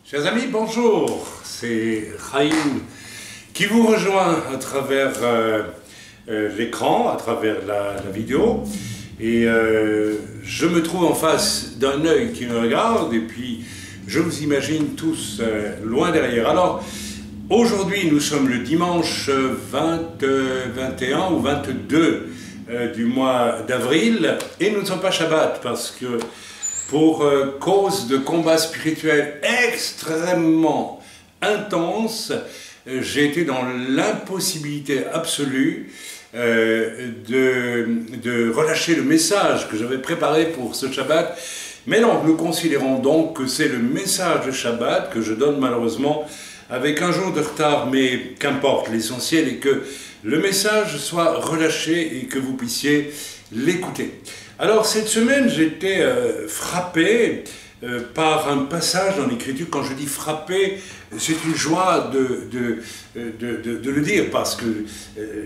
Chers amis, bonjour, c'est Chaim qui vous rejoint à travers l'écran, à travers la vidéo. Et je me trouve en face d'un œil qui me regarde et puis je vous imagine tous loin derrière. Alors, aujourd'hui, nous sommes le dimanche 21 ou 22 du mois d'avril et nous ne sommes pas Shabbat parce que pour cause de combat spirituel extrêmement intense, j'ai été dans l'impossibilité absolue de relâcher le message que j'avais préparé pour ce Shabbat. Mais non, nous considérons donc que c'est le message de Shabbat que je donne malheureusement avec un jour de retard, mais qu'importe, l'essentiel est que le message soit relâché et que vous puissiez l'écouter. Alors cette semaine, j'étais frappé par un passage dans l'Écriture. Quand je dis frappé, c'est une joie de le dire, parce que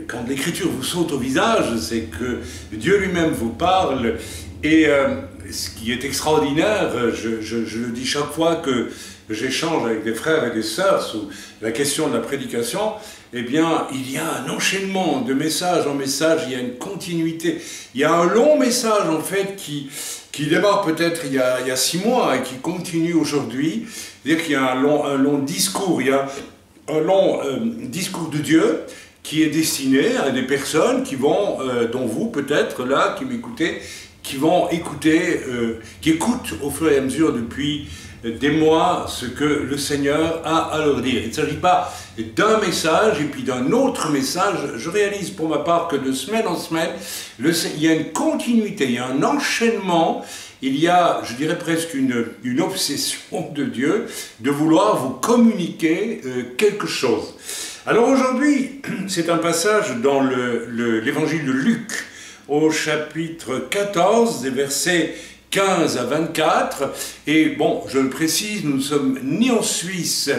quand l'Écriture vous saute au visage, c'est que Dieu lui-même vous parle. Et ce qui est extraordinaire, je le dis chaque fois que j'échange avec des frères et des sœurs sur la question de la prédication, eh bien, il y a un enchaînement de message en message, il y a une continuité. Il y a un long message, en fait, qui démarre peut-être il y a 6 mois et qui continue aujourd'hui. C'est-à-dire qu'il y a un long discours, il y a un long discours de Dieu qui est destiné à des personnes qui vont, dont vous peut-être, là, qui m'écoutez, qui vont écouter, qui écoutent au fur et à mesure depuis des mois ce que le Seigneur a à leur dire. Il ne s'agit pas d'un message et puis d'un autre message. Je réalise pour ma part que de semaine en semaine, il y a une continuité, il y a un enchaînement, il y a, je dirais presque une obsession de Dieu de vouloir vous communiquer quelque chose. Alors aujourd'hui, c'est un passage dans l'évangile de Luc, au chapitre 14, des versets 15 à 24, et bon, je le précise, nous ne sommes ni en Suisse,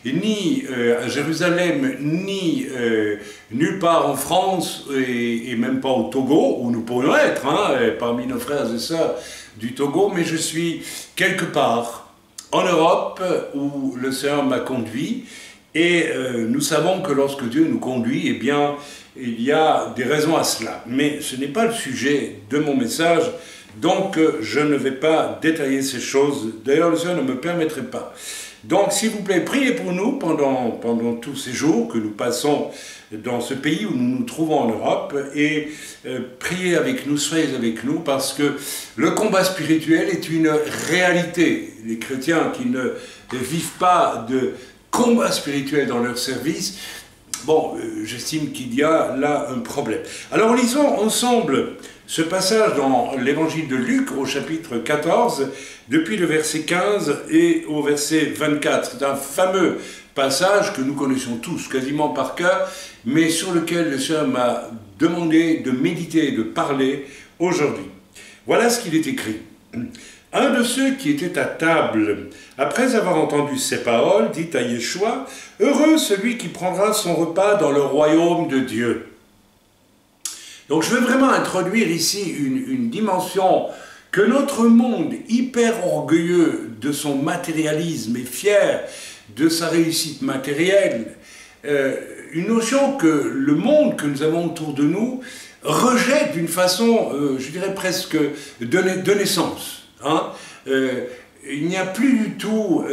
ni à Jérusalem, ni nulle part en France, et même pas au Togo, où nous pourrions être, parmi nos frères et sœurs du Togo, mais je suis quelque part en Europe où le Seigneur m'a conduit, et nous savons que lorsque Dieu nous conduit, eh bien, il y a des raisons à cela. Mais ce n'est pas le sujet de mon message, donc je ne vais pas détailler ces choses. D'ailleurs, le Seigneur ne me permettrait pas. Donc, s'il vous plaît, priez pour nous pendant tous ces jours que nous passons dans ce pays où nous nous trouvons en Europe, et priez avec nous, soyez avec nous, parce que le combat spirituel est une réalité. Les chrétiens qui ne vivent pas de combat spirituel dans leur service, bon, j'estime qu'il y a là un problème. Alors lisons ensemble ce passage dans l'évangile de Luc au chapitre 14, depuis le verset 15 et au verset 24. C'est un fameux passage que nous connaissons tous, quasiment par cœur, mais sur lequel le Seigneur m'a demandé de méditer et de parler aujourd'hui. Voilà ce qu'il est écrit. Un de ceux qui étaient à table, après avoir entendu ces paroles, dit à Yeshua, « Heureux celui qui prendra son repas dans le royaume de Dieu. » Donc je veux vraiment introduire ici une dimension que notre monde, hyper orgueilleux de son matérialisme et fier de sa réussite matérielle, une notion que le monde que nous avons autour de nous rejette d'une façon, je dirais presque de naissance. Il n'y a plus du tout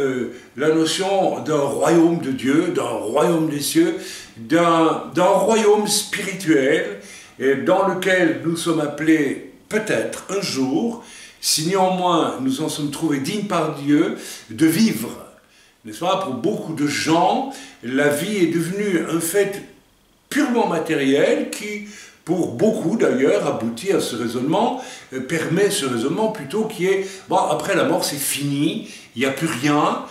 la notion d'un royaume de Dieu, d'un royaume des cieux, d'un royaume spirituel dans lequel nous sommes appelés peut-être un jour, si néanmoins nous en sommes trouvés dignes par Dieu, de vivre. N'est-ce pas? Pour beaucoup de gens, la vie est devenue un fait purement matériel qui, pour beaucoup d'ailleurs, aboutit à ce raisonnement, permet ce raisonnement plutôt qui est, bon, après la mort c'est fini, il n'y a plus rien,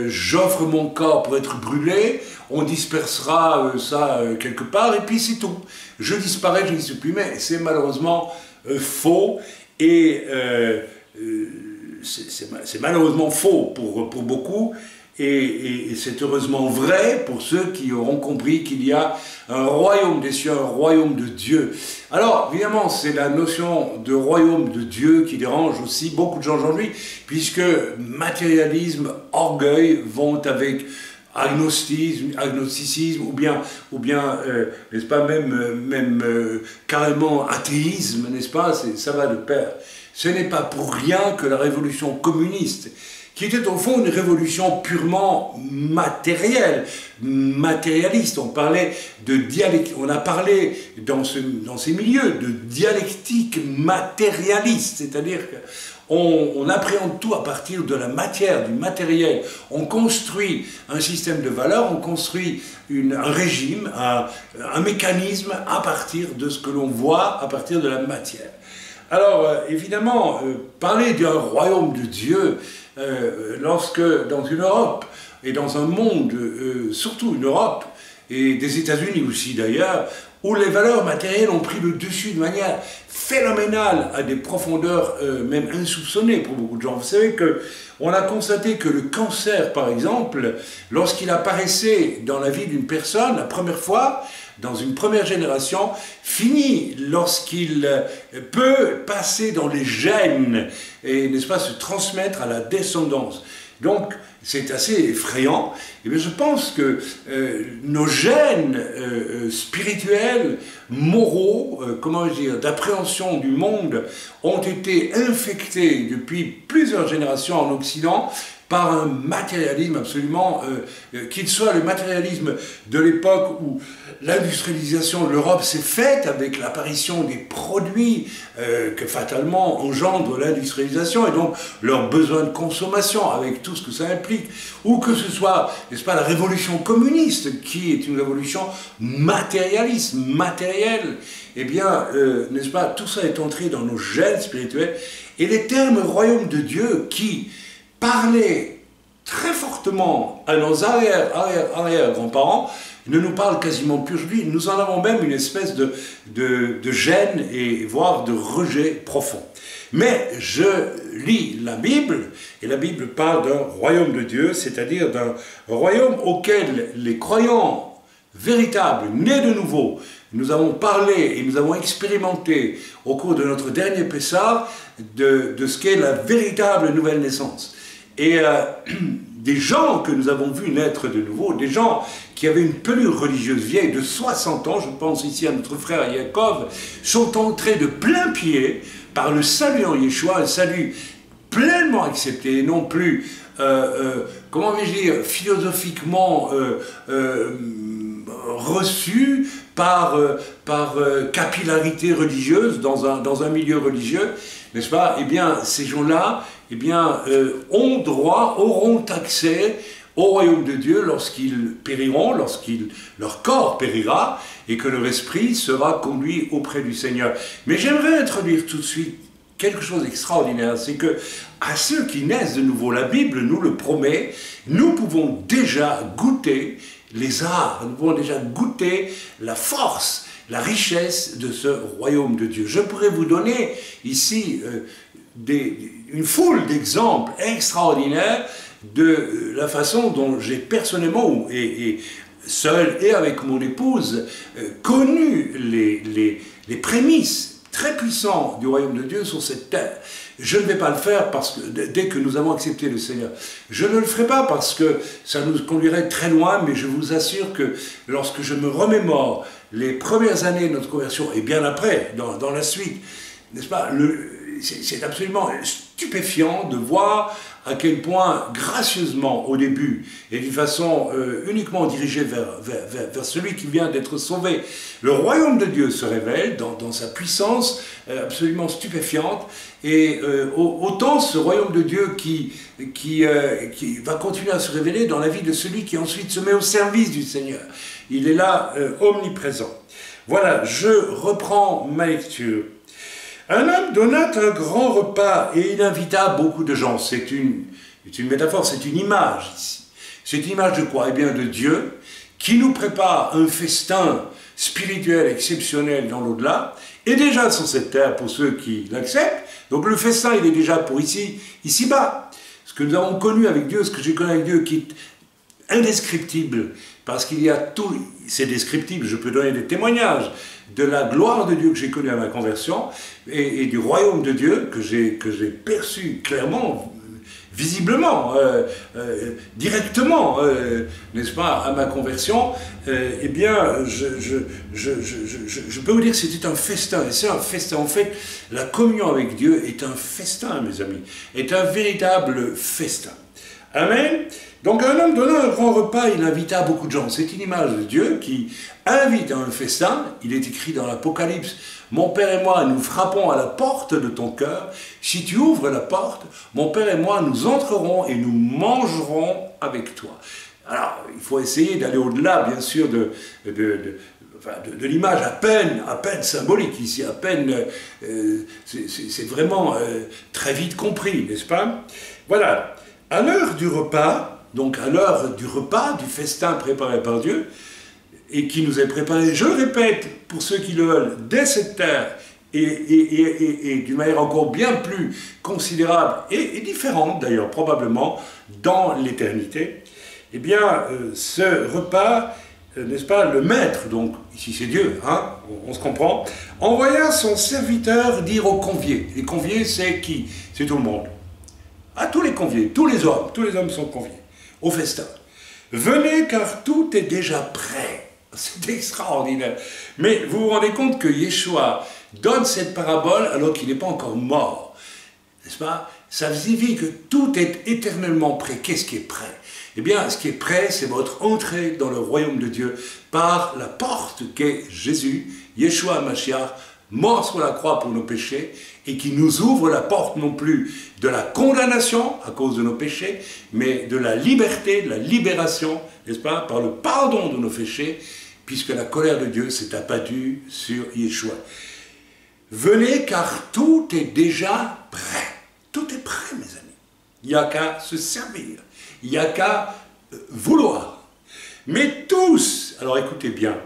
j'offre mon corps pour être brûlé, on dispersera ça quelque part, et puis c'est tout. Je disparais, je n'existe plus, mais c'est malheureusement faux, et c'est malheureusement faux pour beaucoup, Et c'est heureusement vrai pour ceux qui auront compris qu'il y a un royaume des cieux, un royaume de Dieu. Alors, évidemment, c'est la notion de royaume de Dieu qui dérange aussi beaucoup de gens aujourd'hui, puisque matérialisme, orgueil vont avec agnosticisme, ou bien n'est-ce pas, même carrément athéisme, n'est-ce pas, ça va de pair. Ce n'est pas pour rien que la révolution communiste, qui était au fond une révolution purement matérielle, matérialiste. On parlait de dialectique, on a parlé dans ces milieux de dialectique matérialiste, c'est-à-dire qu'on appréhende tout à partir de la matière, du matériel. On construit un système de valeurs, on construit un régime, un mécanisme à partir de ce que l'on voit, à partir de la matière. Alors, évidemment, parler d'un royaume de Dieu, lorsque dans une Europe et dans un monde, surtout une Europe et des États-Unis aussi d'ailleurs, où les valeurs matérielles ont pris le dessus de manière phénoménale à des profondeurs même insoupçonnées pour beaucoup de gens. Vous savez qu'on a constaté que le cancer, par exemple, lorsqu'il apparaissait dans la vie d'une personne, la première fois, dans une première génération, finit lorsqu'il peut passer dans les gènes et, n'est-ce pas, se transmettre à la descendance. Donc, c'est assez effrayant. Et bien, je pense que nos gènes spirituels, moraux, comment dire, d'appréhension du monde, ont été infectés depuis plusieurs générations en Occident par un matérialisme absolument, qu'il soit le matérialisme de l'époque où l'industrialisation de l'Europe s'est faite avec l'apparition des produits que fatalement engendre l'industrialisation et donc leur besoin de consommation avec tout ce que ça implique, ou que ce soit, n'est-ce pas, la révolution communiste qui est une révolution matérialiste, matérielle, eh bien, n'est-ce pas, tout ça est entré dans nos gènes spirituels et les termes royaume de Dieu qui parlaient très fortement à nos arrière-grands-parents ne nous parlent quasiment plus aujourd'hui. Nous en avons même une espèce de gêne et voire de rejet profond. Mais je lis la Bible, et la Bible parle d'un royaume de Dieu, c'est-à-dire d'un royaume auquel les croyants véritables, nés de nouveau, nous avons parlé et nous avons expérimenté au cours de notre dernier Pessah de ce qu'est la véritable nouvelle naissance. Et des gens que nous avons vus naître de nouveau, des gens qui avaient une pelure religieuse vieille de 60 ans, je pense ici à notre frère Yaakov, sont entrés de plein pied par le salut en Yeshua, un salut pleinement accepté, et non plus, comment vais-je dire, philosophiquement reçu par capillarité religieuse dans un milieu religieux, n'est-ce pas? Eh bien, ces gens-là, eh bien, auront accès au royaume de Dieu lorsqu'ils périront, leur corps périra, et que leur esprit sera conduit auprès du Seigneur. Mais j'aimerais introduire tout de suite quelque chose d'extraordinaire, c'est que à ceux qui naissent de nouveau, la Bible nous le promet, nous pouvons déjà goûter les arts, nous pouvons déjà goûter la force, la richesse de ce royaume de Dieu. Je pourrais vous donner ici une foule d'exemples extraordinaires de la façon dont j'ai personnellement, et seul et avec mon épouse, connu les prémices très puissantes du royaume de Dieu sur cette terre. Je ne vais pas le faire parce que dès que nous avons accepté le Seigneur. Je ne le ferai pas parce que ça nous conduirait très loin, mais je vous assure que lorsque je me remémore les premières années de notre conversion, et bien après, dans la suite, n'est-ce pas, c'est absolument stupéfiant de voir à quel point, gracieusement au début, et d'une façon uniquement dirigée vers celui qui vient d'être sauvé, le royaume de Dieu se révèle dans sa puissance absolument stupéfiante, et autant ce royaume de Dieu qui va continuer à se révéler dans la vie de celui qui ensuite se met au service du Seigneur. Il est là omniprésent. Voilà, je reprends ma lecture. Un homme donna un grand repas et il invita beaucoup de gens. C'est une métaphore, c'est une image ici. C'est une image de quoi? Eh bien de Dieu qui nous prépare un festin spirituel exceptionnel dans l'au-delà et déjà sur cette terre pour ceux qui l'acceptent. Donc le festin il est déjà pour ici-bas. que nous avons connu avec Dieu, ce que j'ai connu avec Dieu, qui est indescriptible, parce qu'il y a tout, c'est descriptible, je peux donner des témoignages de la gloire de Dieu que j'ai connue à ma conversion, et du royaume de Dieu que j'ai perçu clairement, visiblement, directement, n'est-ce pas, à ma conversion, eh bien, je peux vous dire que c'était un festin, et c'est un festin. En fait, la communion avec Dieu est un festin, mes amis, est un véritable festin. Amen. Donc un homme donnant un grand repas, il invita beaucoup de gens. C'est une image de Dieu qui invite à un festin. Il est écrit dans l'Apocalypse, « Mon Père et moi, nous frappons à la porte de ton cœur. Si tu ouvres la porte, mon Père et moi, nous entrerons et nous mangerons avec toi. » Alors, il faut essayer d'aller au-delà, bien sûr, de l'image à peine symbolique ici, à peine, c'est vraiment très vite compris, n'est-ce pas? Voilà. À l'heure du repas, donc à l'heure du repas, du festin préparé par Dieu, et qui nous est préparé, je le répète, pour ceux qui le veulent, dès cette terre, et d'une manière encore bien plus considérable, et différente d'ailleurs, probablement, dans l'éternité, eh bien, ce repas, n'est-ce pas, le maître, donc, ici c'est Dieu, hein, on se comprend, envoya son serviteur dire aux conviés. Les conviés, c'est qui? C'est tout le monde. À tous les conviés, tous les hommes sont conviés au festin. Venez car tout est déjà prêt. C'est extraordinaire. Mais vous vous rendez compte que Yeshua donne cette parabole alors qu'il n'est pas encore mort. N'est-ce pas? Ça signifie que tout est éternellement prêt. Qu'est-ce qui est prêt? Eh bien, ce qui est prêt, c'est votre entrée dans le royaume de Dieu par la porte qu'est Jésus, Yeshua Mashiach, mort sur la croix pour nos péchés, et qui nous ouvre la porte non plus de la condamnation à cause de nos péchés, mais de la liberté, de la libération, n'est-ce pas, par le pardon de nos péchés, puisque la colère de Dieu s'est abattue sur Yeshua. Venez car tout est déjà prêt. Tout est prêt, mes amis. Il n'y a qu'à se servir. Il n'y a qu'à vouloir. Mais tous, alors écoutez bien,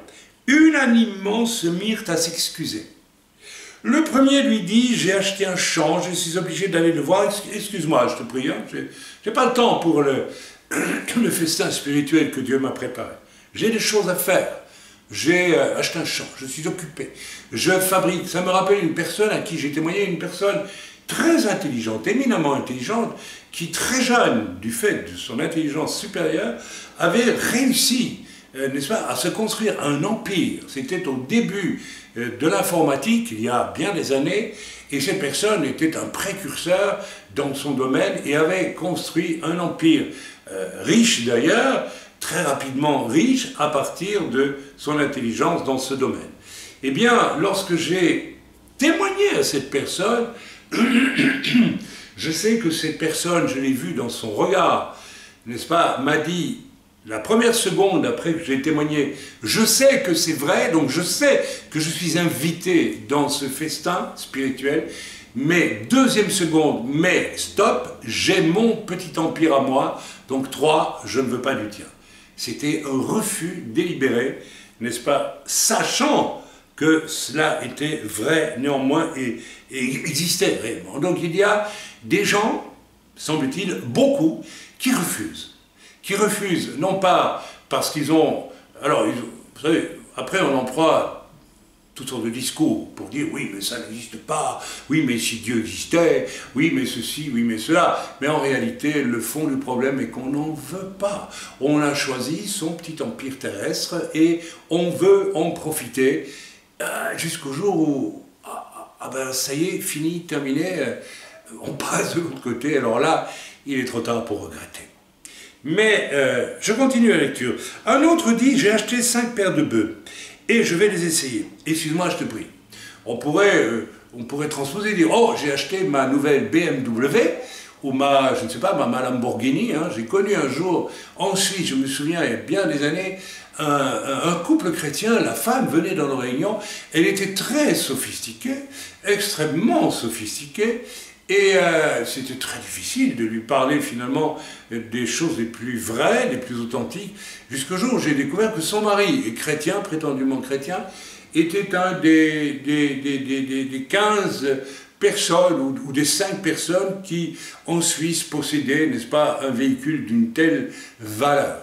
unanimement se mirent à s'excuser. Le premier lui dit, j'ai acheté un champ, je suis obligé d'aller le voir, excuse-moi, je te prie, hein, j'ai pas le temps pour le festin spirituel que Dieu m'a préparé. J'ai des choses à faire, j'ai acheté un champ, je suis occupé, je fabrique, ça me rappelle une personne à qui j'ai témoigné, une personne très intelligente, éminemment intelligente, qui très jeune, du fait de son intelligence supérieure, avait réussi, n'est-ce pas, à se construire un empire. C'était au début de l'informatique, il y a bien des années, et cette personne était un précurseur dans son domaine et avait construit un empire riche d'ailleurs, très rapidement riche, à partir de son intelligence dans ce domaine. Eh bien, lorsque j'ai témoigné à cette personne, je sais que cette personne, je l'ai vue dans son regard, n'est-ce pas, m'a dit, la première seconde après que j'ai témoigné, je sais que c'est vrai, donc je sais que je suis invité dans ce festin spirituel, mais deuxième seconde, mais stop, j'ai mon petit empire à moi, donc 3, je ne veux pas du tien. C'était un refus délibéré, n'est-ce pas, sachant que cela était vrai néanmoins et existait réellement. Donc il y a des gens, semble-t-il, beaucoup, qui refusent. Qui refusent, non pas parce qu'ils ont... Alors, vous savez, après on emploie toutes sortes de discours pour dire « oui, mais ça n'existe pas, oui, mais si Dieu existait, oui, mais ceci, oui, mais cela ». Mais en réalité, le fond du problème est qu'on n'en veut pas. On a choisi son petit empire terrestre et on veut en profiter jusqu'au jour où, ben ça y est, fini, terminé, on passe de l'autre côté. Alors là, il est trop tard pour regretter. Mais je continue la lecture. Un autre dit, j'ai acheté 5 paires de bœufs et je vais les essayer. Excuse-moi, je te prie. On pourrait transposer et dire, oh, j'ai acheté ma nouvelle BMW ou ma, je ne sais pas, ma Lamborghini. Hein. J'ai connu un jour, en Suisse, je me souviens, il y a bien des années, un couple chrétien, la femme venait dans nos réunions, elle était très sophistiquée, extrêmement sophistiquée, et c'était très difficile de lui parler finalement des choses les plus vraies, les plus authentiques, jusqu'au jour où j'ai découvert que son mari est chrétien, prétendument chrétien, était un des 15 personnes ou des 5 personnes qui, en Suisse, possédaient, n'est-ce pas, un véhicule d'une telle valeur.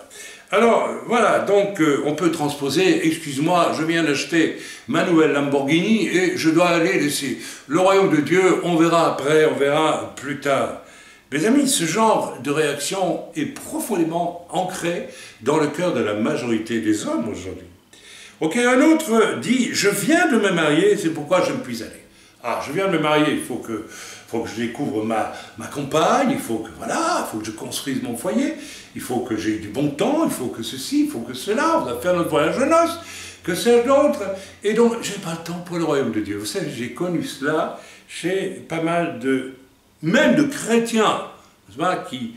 Alors, voilà, donc on peut transposer, excuse-moi, je viens d'acheter ma nouvelle Lamborghini et je dois aller laisser le royaume de Dieu, on verra après, on verra plus tard. Mes amis, ce genre de réaction est profondément ancré dans le cœur de la majorité des hommes aujourd'hui. Ok, un autre dit, je viens de me marier, c'est pourquoi je ne puis aller. Ah, je viens de me marier, il faut que je découvre ma compagne, il faut que je construise mon foyer, il faut que j'ai du bon temps, il faut que ceci, il faut que cela, on va faire notre voyage de noces, que c'est d'autres. Et donc, je n'ai pas le temps pour le royaume de Dieu. Vous savez, j'ai connu cela chez pas mal même de chrétiens, qui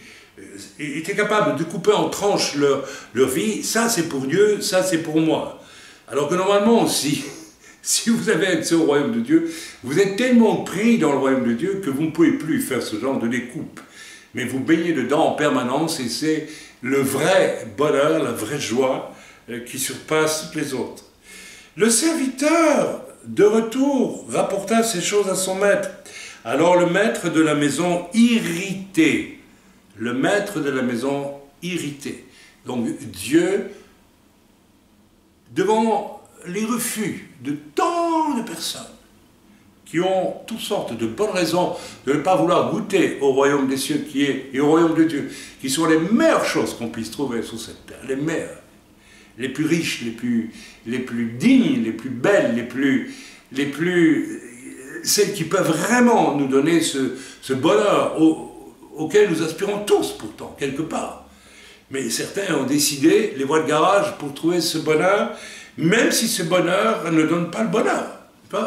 étaient capables de couper en tranches leur vie. Ça, c'est pour Dieu, ça, c'est pour moi. Alors que normalement, si vous avez accès au royaume de Dieu, vous êtes tellement pris dans le royaume de Dieu que vous ne pouvez plus faire ce genre de découpe. Mais vous baignez dedans en permanence et c'est le vrai bonheur, la vraie joie qui surpasse toutes les autres. Le serviteur, de retour, rapporta ces choses à son maître. Alors le maître de la maison irrité, donc Dieu, devant les refus de tant de personnes qui ont toutes sortes de bonnes raisons de ne pas vouloir goûter au royaume des cieux et au royaume de Dieu, qui sont les meilleures choses qu'on puisse trouver sur cette terre, les meilleures, les plus riches, les plus dignes, les plus belles, celles qui peuvent vraiment nous donner ce bonheur auquel nous aspirons tous pourtant, quelque part. Mais certains ont décidé les voies de garage pour trouver ce bonheur, même si ce bonheur ne donne pas le bonheur.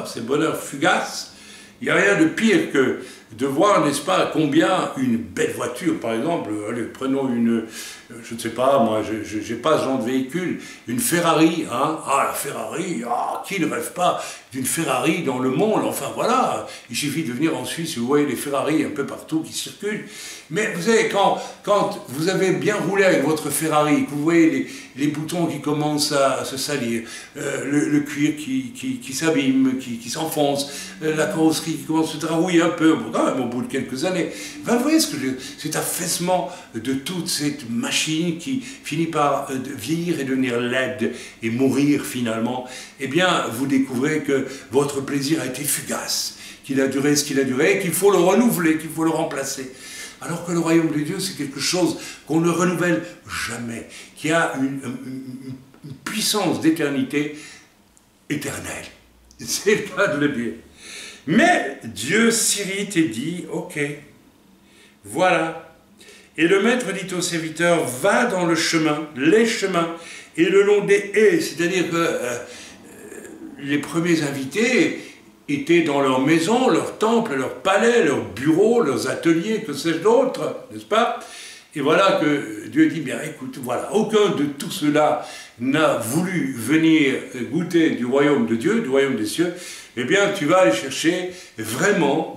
C'est bonheur fugace. Il n'y a rien de pire que de voir, n'est-ce pas, combien une belle voiture, par exemple, allez, prenons je ne sais pas, moi, je n'ai pas ce genre de véhicule, une Ferrari, hein, ah, la Ferrari, ah, qui ne rêve pas d'une Ferrari dans le monde, enfin voilà, il suffit de venir en Suisse, vous voyez les Ferrari un peu partout qui circulent, mais vous savez, quand vous avez bien roulé avec votre Ferrari, que vous voyez les boutons qui commencent à se salir, le cuir qui s'abîme, qui s'enfonce, la carrosserie qui commence à se trarouiller un peu, quand même au bout de quelques années, vous voyez cet affaissement de toute cette machine qui finit par vieillir et devenir laide et mourir finalement, eh bien vous découvrez que votre plaisir a été fugace, qu'il a duré ce qu'il a duré, qu'il faut le renouveler, qu'il faut le remplacer. Alors que le royaume de Dieu, c'est quelque chose qu'on ne renouvelle jamais, qui a une puissance d'éternité éternelle. C'est le cas de le dire. Mais Dieu s'irrite et dit, ok, voilà. Et le maître dit au serviteur, va dans les chemins, et le long des haies. C'est-à-dire que les premiers invités étaient dans leur maison, leur temple, leur palais, leurs bureaux, leurs ateliers, que sais-je d'autre, n'est-ce pas? Et voilà que Dieu dit, bien écoute, voilà, aucun de tout cela n'a voulu venir goûter du royaume de Dieu, du royaume des cieux. Eh bien, tu vas aller chercher vraiment,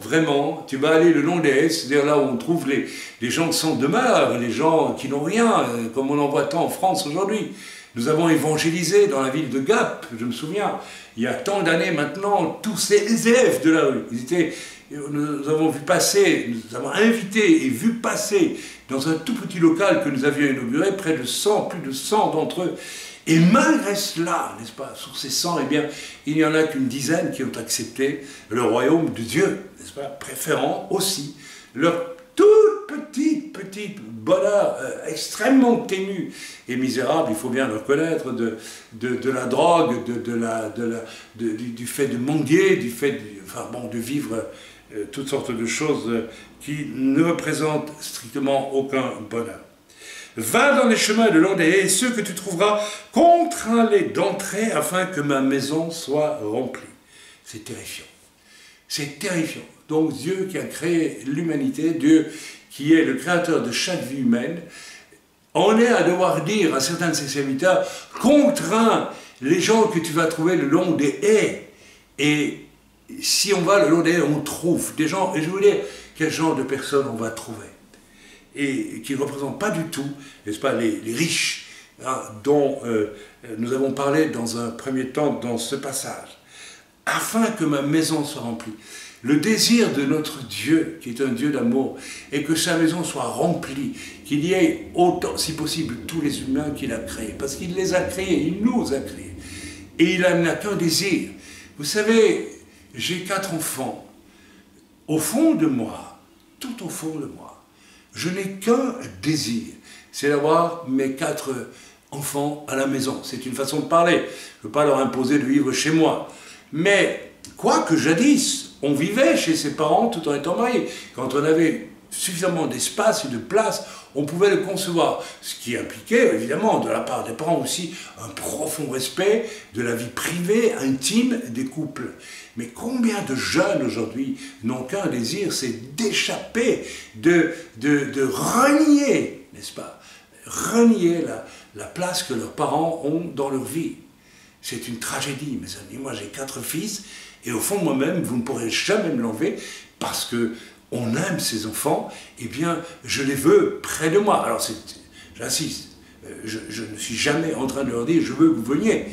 tu vas aller le long des haies, c'est-à-dire là où on trouve les gens sans demeure, les gens qui n'ont rien, comme on en voit tant en France aujourd'hui. Nous avons évangélisé dans la ville de Gap, je me souviens, il y a tant d'années maintenant, tous ces élèves de la rue. Nous avons vu passer, nous avons invité et vu passer dans un tout petit local que nous avions inauguré, plus de 100 d'entre eux. Et malgré cela, n'est-ce pas, sur ces 100, eh bien, il n'y en a qu'une dizaine qui ont accepté le royaume de Dieu, n'est-ce pas, préférant aussi leur toute petite bonheur extrêmement ténue et misérable, il faut bien le reconnaître, de la drogue, du fait de mendier, du fait de vivre toutes sortes de choses qui ne représentent strictement aucun bonheur. Va dans les chemins de long des haies, et ceux que tu trouveras, contrains-les d'entrer afin que ma maison soit remplie. C'est terrifiant. C'est terrifiant. Donc Dieu qui a créé l'humanité, Dieu qui est le créateur de chaque vie humaine, en est à devoir dire à certains de ses serviteurs, contrains les gens que tu vas trouver le long des haies. Et si on va le long des haies, on trouve des gens, et je veux dire, quel genre de personnes on va trouver. Et qui ne représentent pas du tout, n'est-ce pas, les riches, hein, dont nous avons parlé dans un premier temps dans ce passage, afin que ma maison soit remplie. le désir de notre Dieu, qui est un Dieu d'amour, est que sa maison soit remplie, qu'il y ait autant, si possible, tous les humains qu'il a créés, parce qu'il les a créés, il nous a créés, et il n'a qu'un désir. Vous savez, j'ai 4 enfants. Au fond de moi, tout au fond de moi, je n'ai qu'un désir, c'est d'avoir mes 4 enfants à la maison. C'est une façon de parler. Je ne veux pas leur imposer de vivre chez moi. Mais, quoi que jadis, on vivait chez ses parents tout en étant mariés. Quand on avait suffisamment d'espace et de place, on pouvait le concevoir. Ce qui impliquait, évidemment, de la part des parents aussi, un profond respect de la vie privée, intime des couples. Mais combien de jeunes aujourd'hui n'ont qu'un désir, c'est d'échapper, de renier, n'est-ce pas? Renier la place que leurs parents ont dans leur vie. C'est une tragédie, mes amis. Moi, j'ai 4 fils, et au fond, moi-même, vous ne pourrez jamais me l'enlever, parce que on aime ces enfants, eh bien, je les veux près de moi. Alors, j'insiste, je ne suis jamais en train de leur dire, je veux que vous veniez.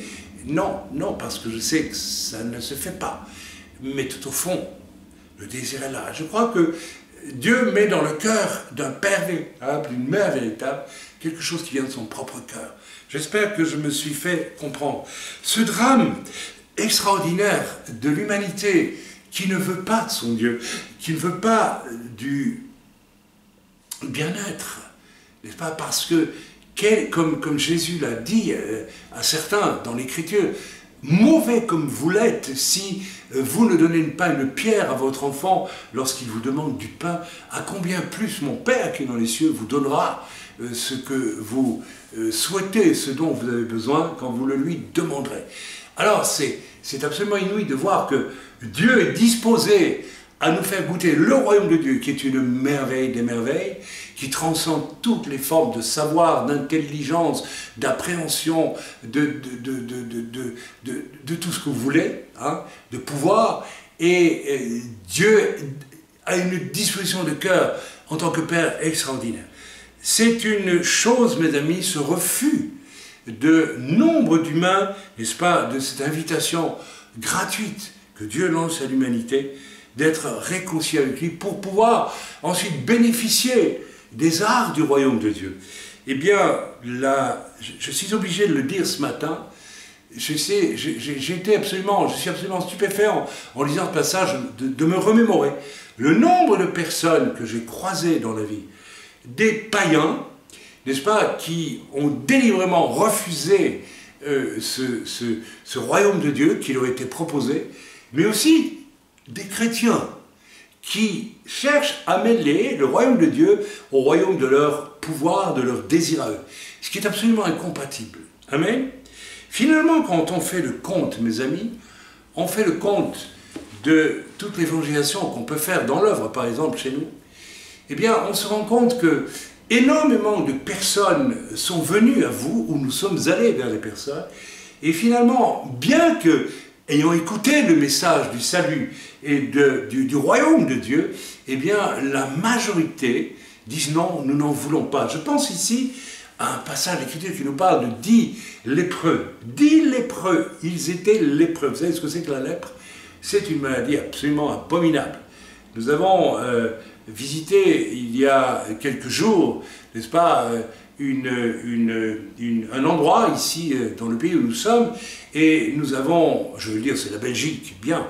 Non, non, parce que je sais que ça ne se fait pas. Mais tout au fond, le désir est là. Je crois que Dieu met dans le cœur d'un père véritable, d'une mère véritable, quelque chose qui vient de son propre cœur. J'espère que je me suis fait comprendre. Ce drame extraordinaire de l'humanité qui ne veut pas de son Dieu, qui ne veut pas du bien-être, n'est-ce pas? Parce que, comme Jésus l'a dit à certains dans l'Écriture, mauvais comme vous l'êtes, si vous ne donnez pas une pierre à votre enfant lorsqu'il vous demande du pain, à combien plus mon Père qui est dans les cieux vous donnera ce que vous souhaitez, ce dont vous avez besoin quand vous le lui demanderez. Alors c'est absolument inouï de voir que Dieu est disposé à nous faire goûter le royaume de Dieu, qui est une merveille des merveilles, qui transcende toutes les formes de savoir, d'intelligence, d'appréhension, de tout ce que vous voulez, hein, de pouvoir. Et Dieu a une disposition de cœur en tant que Père extraordinaire. C'est une chose, mes amis, ce refus de nombre d'humains, n'est-ce pas, de cette invitation gratuite que Dieu lance à l'humanité, d'être réconcilié avec lui pour pouvoir ensuite bénéficier des arts du royaume de Dieu. Eh bien, là, je suis obligé de le dire ce matin, je suis absolument stupéfait en lisant ce passage de me remémorer le nombre de personnes que j'ai croisées dans la vie, des païens, n'est-ce pas, qui ont délibérément refusé ce royaume de Dieu qui leur était proposé, mais aussi des chrétiens qui cherchent à mêler le royaume de Dieu au royaume de leur pouvoir, de leur désir à eux. Ce qui est absolument incompatible. Amen. Finalement, quand on fait le compte, mes amis, on fait le compte de toute l'évangélisation qu'on peut faire dans l'œuvre, par exemple, chez nous, eh bien, on se rend compte que énormément de personnes sont venues à vous, ou nous sommes allés vers les personnes, et finalement, bien que ayant écouté le message du salut et du royaume de Dieu, eh bien, la majorité disent non, nous n'en voulons pas. Je pense ici à un passage d'Écriture qui nous parle de 10 lépreux. 10 lépreux, ils étaient lépreux. Vous savez ce que c'est que la lèpre? C'est une maladie absolument abominable. Nous avons visité il y a quelques jours, n'est-ce pas, un endroit ici dans le pays où nous sommes, et nous avons, je veux dire c'est la Belgique, bien,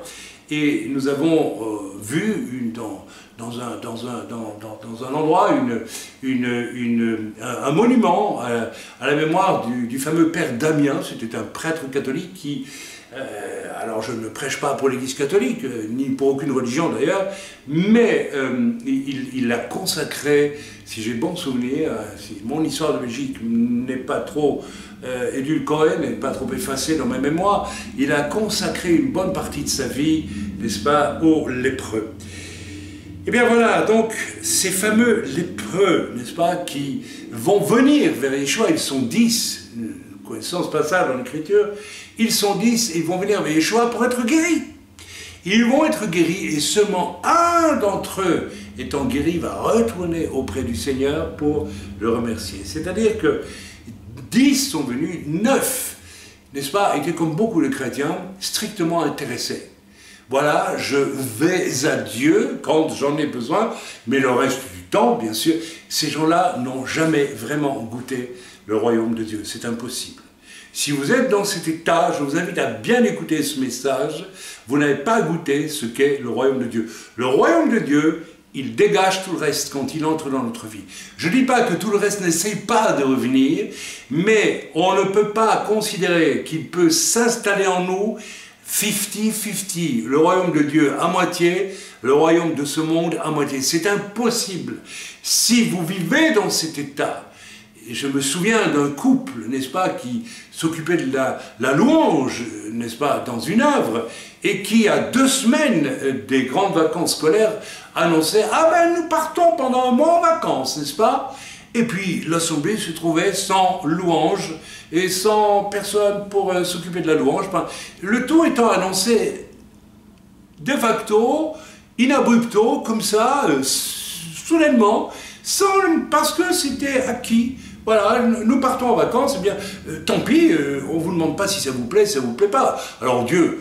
et nous avons vu dans un endroit un monument à la mémoire du fameux père Damien. C'était un prêtre catholique qui, alors je ne prêche pas pour l'Église catholique, ni pour aucune religion d'ailleurs, mais il l'a consacré, si j'ai bon souvenir, si mon histoire de Belgique n'est pas trop édulcorée, n'est pas trop effacée dans ma mémoire, il a consacré une bonne partie de sa vie, n'est-ce pas, aux lépreux. Et bien voilà, donc ces fameux lépreux, n'est-ce pas, qui vont venir vers Yeshua, ils sont 10, nous connaissons ce passage dans l'Écriture, ils sont 10 et ils vont venir vers Yeshua pour être guéris. Ils vont être guéris et seulement un d'entre eux, étant guéri, va retourner auprès du Seigneur pour le remercier. C'est-à-dire que 10 sont venus, 9, n'est-ce pas, étaient comme beaucoup de chrétiens, strictement intéressés. Voilà, je vais à Dieu quand j'en ai besoin, mais le reste du temps, bien sûr, ces gens-là n'ont jamais vraiment goûté le royaume de Dieu. C'est impossible. Si vous êtes dans cet état, je vous invite à bien écouter ce message. Vous n'avez pas goûté ce qu'est le royaume de Dieu. Le royaume de Dieu, il dégage tout le reste quand il entre dans notre vie. Je ne dis pas que tout le reste n'essaye pas de revenir, mais on ne peut pas considérer qu'il peut s'installer en nous 50-50, le royaume de Dieu à moitié, le royaume de ce monde à moitié. C'est impossible. Si vous vivez dans cet état, et je me souviens d'un couple, n'est-ce pas, qui s'occupait de la louange, n'est-ce pas, dans une œuvre, et qui, à 2 semaines des grandes vacances scolaires, annonçait « Ah ben, nous partons pendant un mois en vacances, n'est-ce pas ?» Et puis, l'assemblée se trouvait sans louange et sans personne pour s'occuper de la louange. Le tout étant annoncé de facto, in abrupto, comme ça, soudainement, parce que c'était acquis. Voilà, nous partons en vacances, eh bien, tant pis, on ne vous demande pas si ça vous plaît, si ça ne vous plaît pas. Alors Dieu,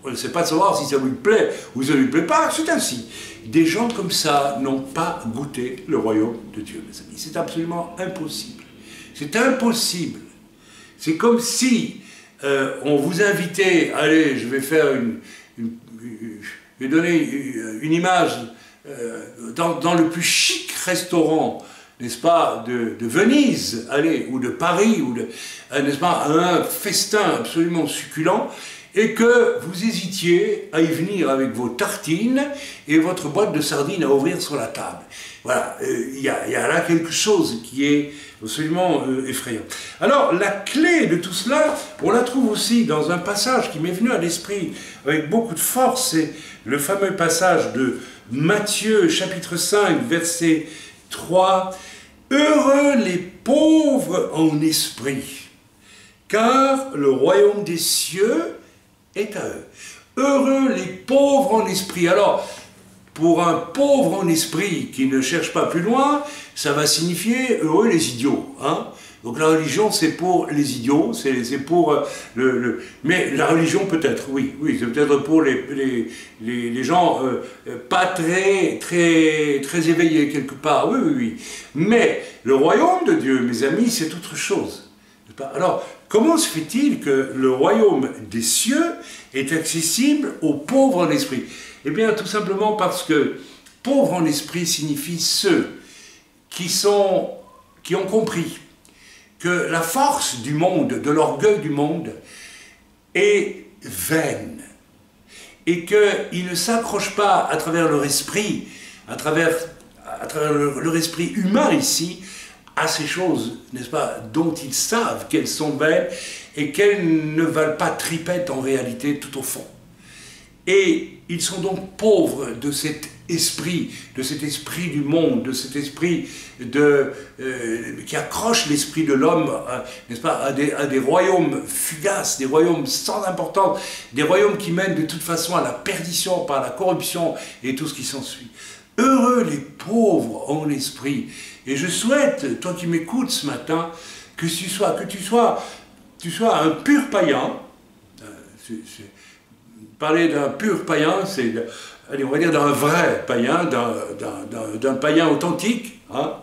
on ne sait pas savoir si ça lui plaît ou ça ne lui plaît pas, c'est ainsi. Des gens comme ça n'ont pas goûté le royaume de Dieu, mes amis. C'est absolument impossible. C'est impossible. C'est comme si on vous invitait, allez, je vais faire je vais donner une image, dans le plus chic restaurant, n'est-ce pas, de Venise, allez, ou de Paris, ou n'est-ce pas, un festin absolument succulent, et que vous hésitiez à y venir avec vos tartines et votre boîte de sardines à ouvrir sur la table. Voilà, il y a là quelque chose qui est absolument effrayant. Alors, la clé de tout cela, on la trouve aussi dans un passage qui m'est venu à l'esprit avec beaucoup de force, c'est le fameux passage de Matthieu, chapitre 5, verset 3. « Heureux les pauvres en esprit, car le royaume des cieux est à eux. » Heureux les pauvres en esprit. Alors, pour un pauvre en esprit qui ne cherche pas plus loin, ça va signifier heureux les idiots. Hein? Donc la religion, c'est pour les idiots, c'est pour mais la religion peut-être, oui, c'est peut-être pour les gens pas très éveillés quelque part, oui. Mais le royaume de Dieu, mes amis, c'est autre chose. Alors, comment se fait-il que le royaume des cieux est accessible aux pauvres en esprit? Eh bien, tout simplement parce que pauvres en esprit signifie ceux qui ont compris que la force du monde, de l'orgueil du monde, est vaine. Et qu'ils ne s'accrochent pas à travers leur esprit, à travers leur esprit humain ici, à ces choses, n'est-ce pas, dont ils savent qu'elles sont vaines et qu'elles ne valent pas tripette en réalité tout au fond. Et ils sont donc pauvres de cet esprit du monde, de cet esprit qui accroche l'esprit de l'homme, n'est-ce pas, à des royaumes fugaces, des royaumes sans importance, des royaumes qui mènent de toute façon à la perdition par la corruption et tout ce qui s'ensuit. Heureux les pauvres en esprit. Et je souhaite, toi qui m'écoutes ce matin, que tu sois un pur païen. Parler d'un pur païen, c'est, allez, on va dire d'un vrai païen, d'un païen authentique. Hein?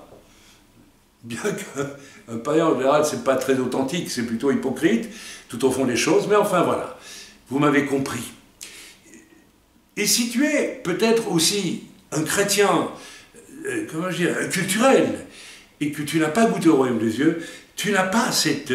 Bien qu'un païen en général, c'est pas très authentique, c'est plutôt hypocrite, tout au fond des choses, mais enfin voilà, vous m'avez compris. Et si tu es peut-être aussi un chrétien, comment dire, culturel, et que tu n'as pas goûté au royaume des Dieu, tu n'as pas cette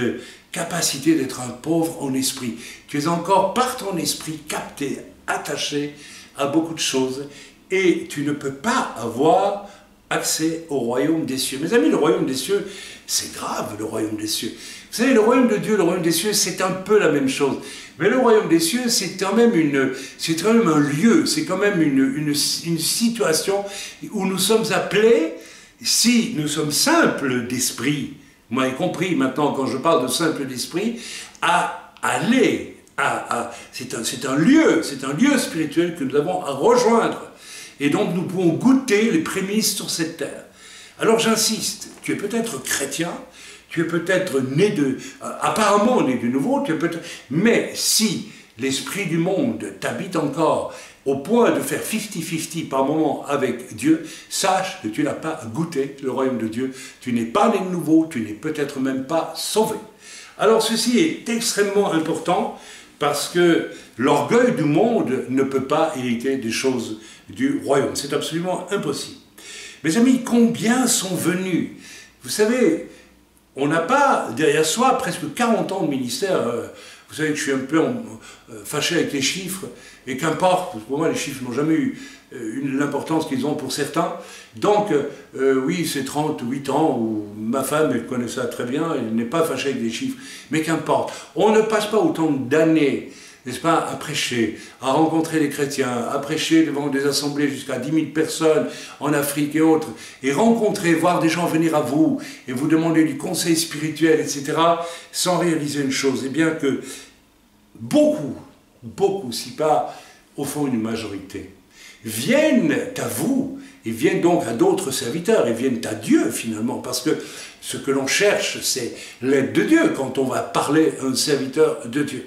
capacité d'être un pauvre en esprit. Tu es encore par ton esprit capté, attaché à beaucoup de choses, et tu ne peux pas avoir accès au royaume des cieux. Mes amis, le royaume des cieux, c'est grave, le royaume des cieux. Vous savez, le royaume de Dieu, le royaume des cieux, c'est un peu la même chose. Mais le royaume des cieux, c'est quand même un lieu, c'est quand même une situation où nous sommes appelés, si nous sommes simples d'esprit, vous m'avez compris maintenant quand je parle de simple d'esprit, à aller, c'est un lieu spirituel que nous avons à rejoindre. Et donc nous pouvons goûter les prémices sur cette terre. Alors j'insiste, tu es peut-être chrétien, tu es peut-être apparemment né de nouveau, mais si l'esprit du monde t'habite encore, au point de faire 50-50 par moment avec Dieu, sache que tu n'as pas goûté le royaume de Dieu, tu n'es pas né de nouveau, tu n'es peut-être même pas sauvé. Alors ceci est extrêmement important parce que l'orgueil du monde ne peut pas hériter des choses du royaume. C'est absolument impossible. Mes amis, combien sont venus? Vous savez, on n'a pas derrière soi presque 40 ans de ministère. Vous savez que je suis un peu fâché avec les chiffres, et qu'importe, pour moi les chiffres n'ont jamais eu l'importance qu'ils ont pour certains. Donc, oui, c'est 38 ans, où ma femme, elle connaît ça très bien, elle n'est pas fâchée avec les chiffres, mais qu'importe. On ne passe pas autant d'années, n'est-ce pas, à prêcher, à rencontrer les chrétiens, à prêcher devant des assemblées jusqu'à 10 000 personnes en Afrique et autres, et rencontrer, voir des gens venir à vous, et vous demander du conseil spirituel, etc., sans réaliser une chose, eh bien que beaucoup, si pas au fond une majorité, viennent à vous, et viennent donc à d'autres serviteurs, et viennent à Dieu finalement, parce que ce que l'on cherche, c'est l'aide de Dieu quand on va parler à un serviteur de Dieu.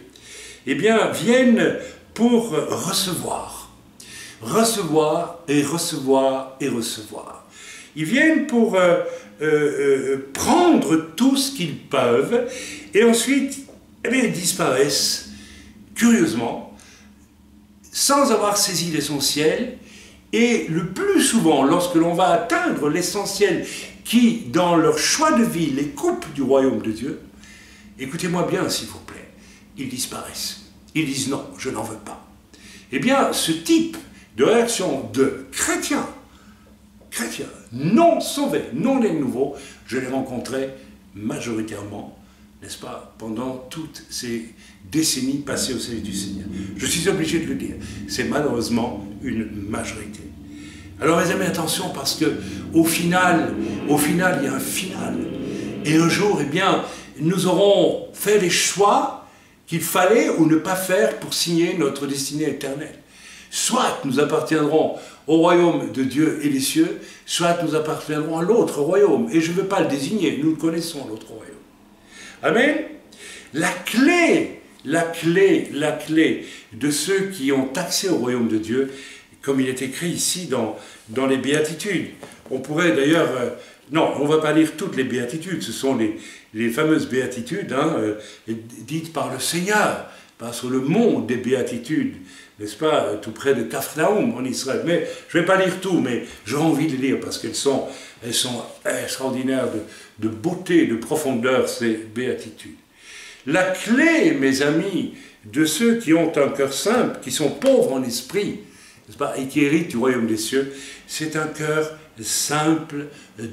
Eh bien, viennent pour recevoir. Recevoir et recevoir et recevoir. Ils viennent pour prendre tout ce qu'ils peuvent, et ensuite, eh bien, ils disparaissent, curieusement, sans avoir saisi l'essentiel, et le plus souvent, lorsque l'on va atteindre l'essentiel qui, dans leur choix de vie, les coupe du royaume de Dieu, écoutez-moi bien s'il vous plaît, ils disparaissent. Ils disent non, je n'en veux pas. Eh bien, ce type de réaction de chrétiens, non sauvés, non nés de nouveau, je l'ai rencontré majoritairement, n'est-ce pas, pendant toutes ces décennies passées au service du Seigneur. Je suis obligé de le dire, c'est malheureusement une majorité. Alors mes amis, attention, parce que au final, il y a un final. Et un jour, eh bien, nous aurons fait les choix qu'il fallait ou ne pas faire pour signer notre destinée éternelle. Soit nous appartiendrons au royaume de Dieu et des cieux, soit nous appartiendrons à l'autre royaume. Et je ne veux pas le désigner, nous le connaissons, l'autre royaume. Amen. La clé de ceux qui ont accès au royaume de Dieu, comme il est écrit ici dans les béatitudes. On pourrait d'ailleurs... non, on ne va pas lire toutes les béatitudes, ce sont les fameuses béatitudes dites par le Seigneur, sur le mont des béatitudes, n'est-ce pas, tout près de Capharnaüm en Israël. Mais je ne vais pas lire tout, mais j'aurais envie de les lire parce qu'elles sont extraordinaires de beauté, de profondeur, ces béatitudes. La clé, mes amis, de ceux qui ont un cœur simple, qui sont pauvres en esprit, n'est-ce pas, et qui héritent du royaume des cieux, c'est un cœur simple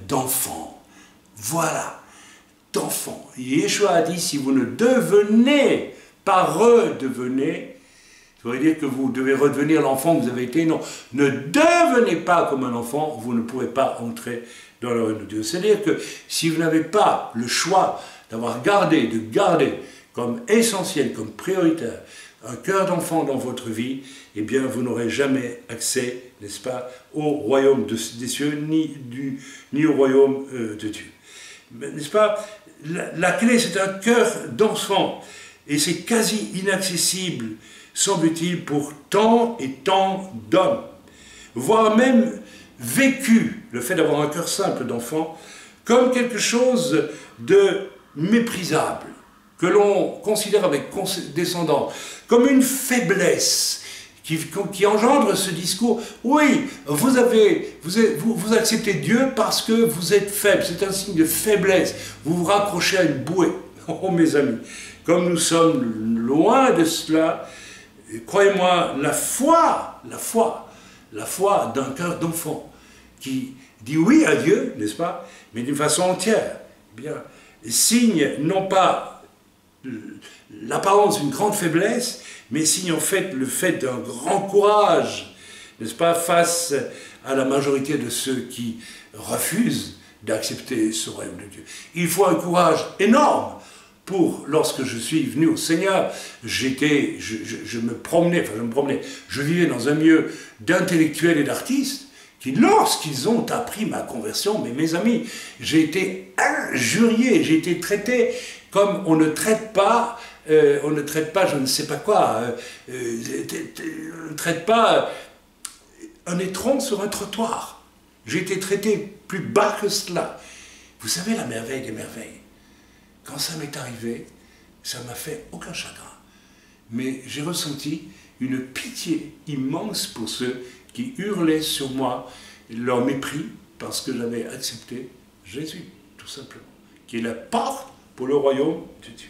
d'enfant. Voilà, d'enfant. Yeshua a dit, si vous ne devenez pas redevenez, ça veut dire que vous devez redevenir l'enfant que vous avez été. Non, ne devenez pas comme un enfant, vous ne pourrez pas entrer dans le royaume de Dieu. C'est-à-dire que si vous n'avez pas le choix d'avoir gardé, de garder comme essentiel, comme prioritaire, un cœur d'enfant dans votre vie, eh bien vous n'aurez jamais accès, n'est-ce pas, au royaume des cieux, ni au royaume de Dieu. N'est-ce pas, la clé, c'est un cœur d'enfant, et c'est quasi inaccessible, semble-t-il, pour tant et tant d'hommes, voire même vécu, le fait d'avoir un cœur simple d'enfant, comme quelque chose de méprisable, que l'on considère avec condescendance, comme une faiblesse qui engendre ce discours. Oui, vous acceptez Dieu parce que vous êtes faible, c'est un signe de faiblesse, vous vous raccrochez à une bouée. Oh mes amis, comme nous sommes loin de cela, croyez-moi, la foi d'un cœur d'enfant qui dit oui à Dieu, n'est-ce pas, mais d'une façon entière, eh bien, signe non pas l'apparence d'une grande faiblesse, mais signe en fait le fait d'un grand courage, n'est-ce pas, face à la majorité de ceux qui refusent d'accepter ce royaume de Dieu. Il faut un courage énorme pour, lorsque je suis venu au Seigneur, je vivais dans un milieu d'intellectuels et d'artistes, qui, lorsqu'ils ont appris ma conversion, mais mes amis, j'ai été injurié, j'ai été traité comme on ne traite pas on ne traite pas je ne sais pas quoi, on ne traite pas un étron sur un trottoir. J'ai été traité plus bas que cela. Vous savez la merveille des merveilles. Quand ça m'est arrivé, ça m'a fait aucun chagrin. Mais j'ai ressenti une pitié immense pour ceux qui hurlaient sur moi leur mépris parce que j'avais accepté Jésus, tout simplement, qui est la porte pour le royaume de Dieu.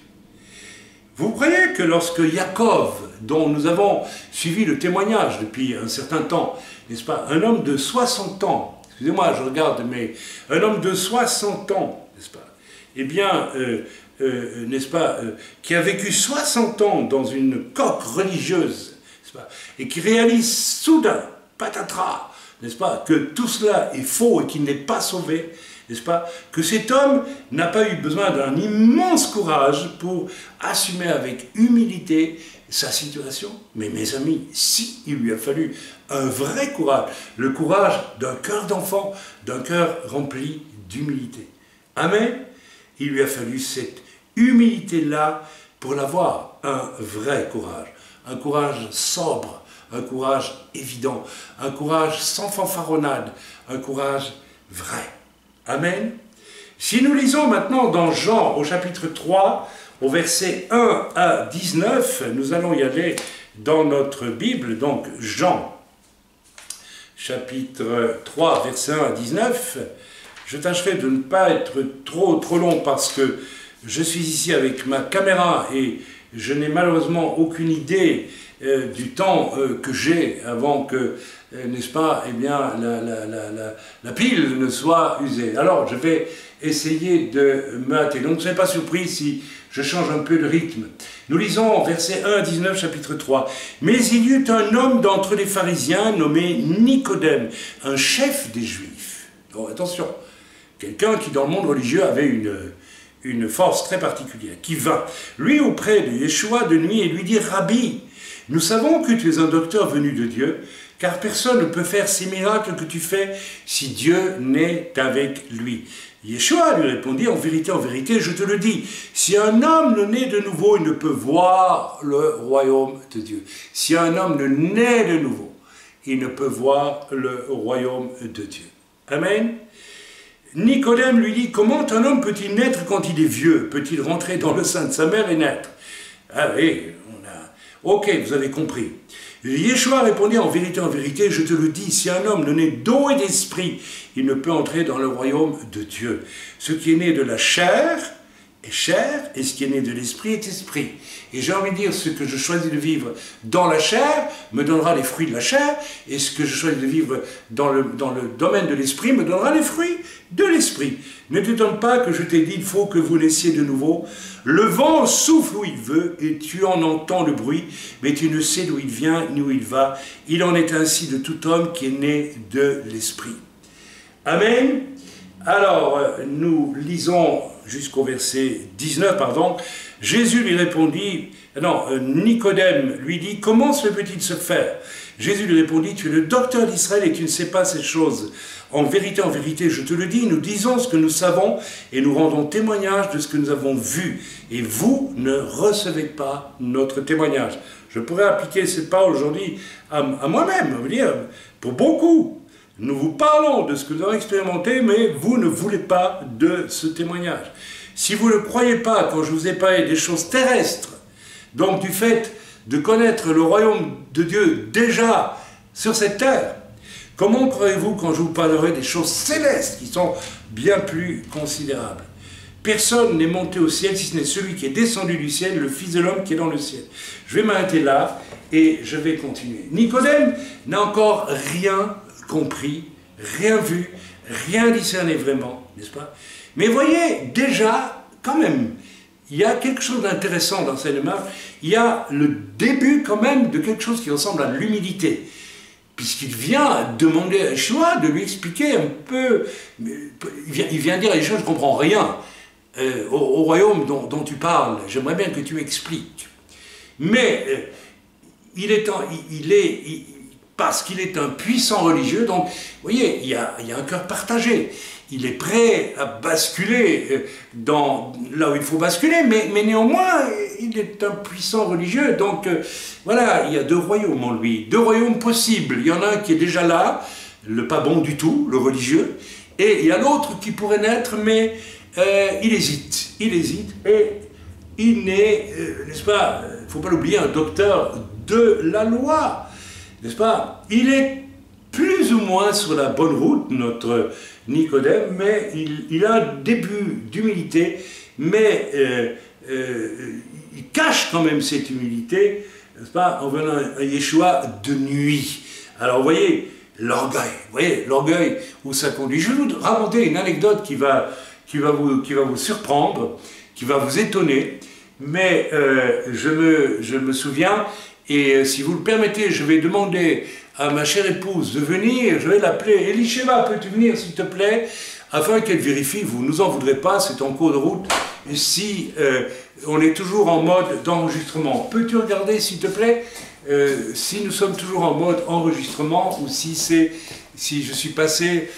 Vous croyez que lorsque Jacob, dont nous avons suivi le témoignage depuis un certain temps, n'est-ce pas, un homme de 60 ans, excusez-moi, je regarde, mais un homme de 60 ans, n'est-ce pas, eh bien, n'est-ce pas, qui a vécu 60 ans dans une coque religieuse, n'est-ce pas, et qui réalise soudain, patatras, n'est-ce pas, que tout cela est faux et qu'il n'est pas sauvé, n'est-ce pas, que cet homme n'a pas eu besoin d'un immense courage pour assumer avec humilité sa situation. Mais mes amis, si il lui a fallu un vrai courage, le courage d'un cœur d'enfant, d'un cœur rempli d'humilité. Amen. Il lui a fallu cette humilité-là pour l'avoir, un vrai courage, un courage sobre, un courage évident, un courage sans fanfaronnade, un courage vrai. Amen. Si nous lisons maintenant dans Jean au chapitre 3, au verset 1 à 19, nous allons y aller dans notre Bible, donc Jean, chapitre 3, verset 1 à 19. Je tâcherai de ne pas être trop long parce que je suis ici avec ma caméra et je n'ai malheureusement aucune idée du temps que j'ai avant que, n'est-ce pas, eh bien, la pile ne soit usée. Alors, je vais essayer de me hâter. Donc, ne soyez pas surpris si je change un peu de rythme. Nous lisons versets 1 à 19, chapitre 3. « Mais il y eut un homme d'entre les pharisiens nommé Nicodème, un chef des Juifs. » Donc, attention, quelqu'un qui, dans le monde religieux, avait une force très particulière, qui vint, lui, auprès de Yeshua de nuit et lui dit « Rabbi, nous savons que tu es un docteur venu de Dieu, car personne ne peut faire ces miracles que tu fais si Dieu n'est avec lui. » Yeshua lui répondit, en vérité, je te le dis, si un homme ne naît de nouveau, il ne peut voir le royaume de Dieu. Si un homme ne naît de nouveau, il ne peut voir le royaume de Dieu. Amen. Nicodème lui dit, comment un homme peut-il naître quand il est vieux? Peut-il rentrer dans le sein de sa mère et naître? Ah oui, ok, vous avez compris. Yeshua répondit, en vérité, je te le dis, si un homme ne naît d'eau et d'esprit, il ne peut entrer dans le royaume de Dieu. Ce qui est né de la chair est chair, et ce qui est né de l'esprit est esprit. Et j'ai envie de dire, ce que je choisis de vivre dans la chair me donnera les fruits de la chair, et ce que je choisis de vivre dans le domaine de l'esprit me donnera les fruits de l'esprit. Ne t'étonne pas que je t'ai dit, il faut que vous naissiez de nouveau. Le vent souffle où il veut, et tu en entends le bruit, mais tu ne sais d'où il vient ni où il va. Il en est ainsi de tout homme qui est né de l'esprit. Amen. Alors, nous lisons jusqu'au verset 19, pardon. Jésus lui répondit, Nicodème lui dit, comment se peut-il se faire? Jésus lui répondit, tu es le docteur d'Israël et tu ne sais pas ces choses. En vérité, je te le dis, nous disons ce que nous savons et nous rendons témoignage de ce que nous avons vu. Et vous ne recevez pas notre témoignage. Je pourrais appliquer cette parole aujourd'hui à moi-même, on veut dire, pour beaucoup. Nous vous parlons de ce que nous avons expérimenté, mais vous ne voulez pas de ce témoignage. Si vous ne croyez pas quand je vous ai parlé des choses terrestres, donc du fait de connaître le royaume de Dieu déjà sur cette terre, comment croyez-vous quand je vous parlerai des choses célestes qui sont bien plus considérables? Personne n'est monté au ciel si ce n'est celui qui est descendu du ciel, le Fils de l'homme qui est dans le ciel. Je vais m'arrêter là et je vais continuer. Nicodème n'a encore rien compris, rien vu, rien discerné vraiment, n'est-ce pas? Mais voyez, déjà, quand même, il y a quelque chose d'intéressant dans cette démarche. Il y a le début quand même de quelque chose qui ressemble à l'humilité. Puisqu'il vient demander à Yeshua de lui expliquer un peu, il vient dire à Yeshua, je ne comprends rien au royaume dont tu parles, j'aimerais bien que tu m'expliques. Mais parce qu'il est un puissant religieux, donc, vous voyez, il y a un cœur partagé. il est prêt à basculer dans là où il faut basculer, mais néanmoins, il est un puissant religieux. Donc voilà, il y a deux royaumes en lui, deux royaumes possibles. Il y en a un qui est déjà là, le pas bon du tout, le religieux, et il y a l'autre qui pourrait naître, mais il hésite, et il n'est, n'est-ce pas, il ne faut pas l'oublier, un docteur de la loi, n'est-ce pas? Il est plus ou moins sur la bonne route, notre Nicodème, mais il a un début d'humilité, mais il cache quand même cette humilité, n'est-ce pas, en venant à Yeshua de nuit. Alors vous voyez l'orgueil où ça conduit. Je vais vous raconter une anecdote qui va vous surprendre, qui va vous étonner, mais je me souviens, et si vous le permettez, je vais demander à ma chère épouse de venir, je vais l'appeler. Elisheva, peux-tu venir s'il te plaît, afin qu'elle vérifie, vous ne nous en voudrez pas, c'est en cours de route, et si on est toujours en mode d'enregistrement. Peux-tu regarder s'il te plaît si nous sommes toujours en mode enregistrement ou si je suis passé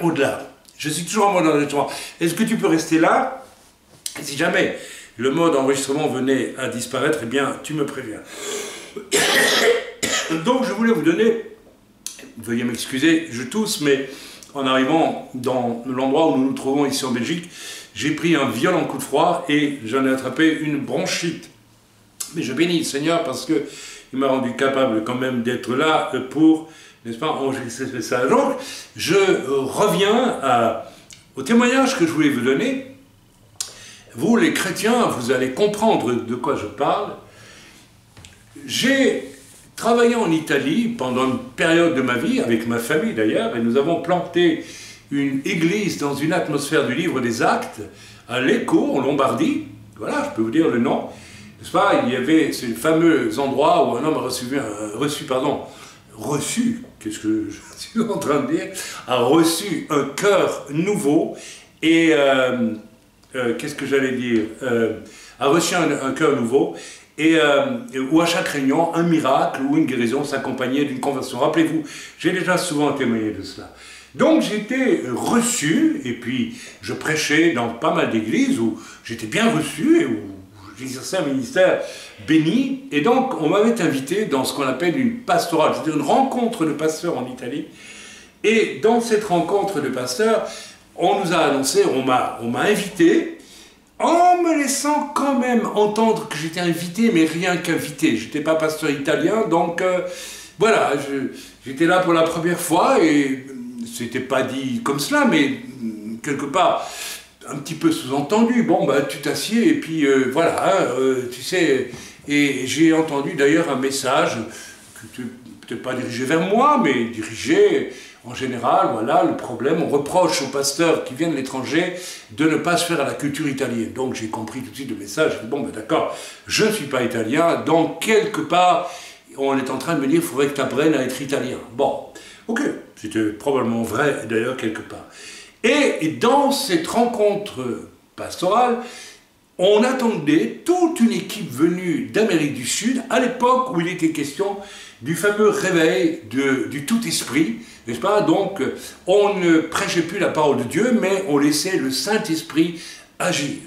au-delà. Je suis toujours en mode enregistrement. Est-ce que tu peux rester là? Si jamais le mode enregistrement venait à disparaître, eh bien, tu me préviens. Donc, je voulais vous donner, veuillez m'excuser, je tousse, mais en arrivant dans l'endroit où nous nous trouvons ici en Belgique, j'ai pris un violent coup de froid et j'en ai attrapé une bronchite. Mais je bénis le Seigneur parce qu'il m'a rendu capable quand même d'être là pour, n'est-ce pas, enregistrer ce message. Donc, je reviens au témoignage que je voulais vous donner. Vous, les chrétiens, vous allez comprendre de quoi je parle. J'ai travaillé en Italie pendant une période de ma vie, avec ma famille d'ailleurs, et nous avons planté une église dans une atmosphère du livre des Actes, à Lecco, en Lombardie. Voilà, je peux vous dire le nom. N'est-ce pas? Il y avait ces fameux endroits où un homme a qu'est-ce que je suis en train de dire, a reçu un cœur nouveau et, qu'est-ce que j'allais dire, a reçu un cœur nouveau et où à chaque réunion, un miracle ou une guérison s'accompagnait d'une conversion. Rappelez-vous, j'ai déjà souvent témoigné de cela. Donc j'étais reçu, et puis je prêchais dans pas mal d'églises où j'étais bien reçu, et où j'exerçais un ministère béni, et donc on m'avait invité dans ce qu'on appelle une pastorale, c'est-à-dire une rencontre de pasteurs en Italie, et dans cette rencontre de pasteurs, on nous a annoncé, on m'a invité, en me laissant quand même entendre que j'étais invité, mais rien qu'invité. Je n'étais pas pasteur italien, donc voilà, j'étais là pour la première fois, et c'était pas dit comme cela, mais quelque part, un petit peu sous-entendu. Bon, bah, tu t'assieds, et puis voilà, tu sais, et j'ai entendu d'ailleurs un message, peut-être pas dirigé vers moi, mais dirigé... En général, voilà, le problème, on reproche aux pasteurs qui viennent de l'étranger de ne pas se faire à la culture italienne. Donc j'ai compris tout de suite le message, j'ai dit, bon ben d'accord, je ne suis pas italien, donc quelque part, on est en train de me dire, il faudrait que tu apprennes à être italien. Bon, ok, c'était probablement vrai d'ailleurs quelque part. Et dans cette rencontre pastorale, on attendait toute une équipe venue d'Amérique du Sud, à l'époque où il était question du fameux réveil du tout-esprit, n'est-ce pas? Donc, on ne prêchait plus la parole de Dieu, mais on laissait le Saint-Esprit agir.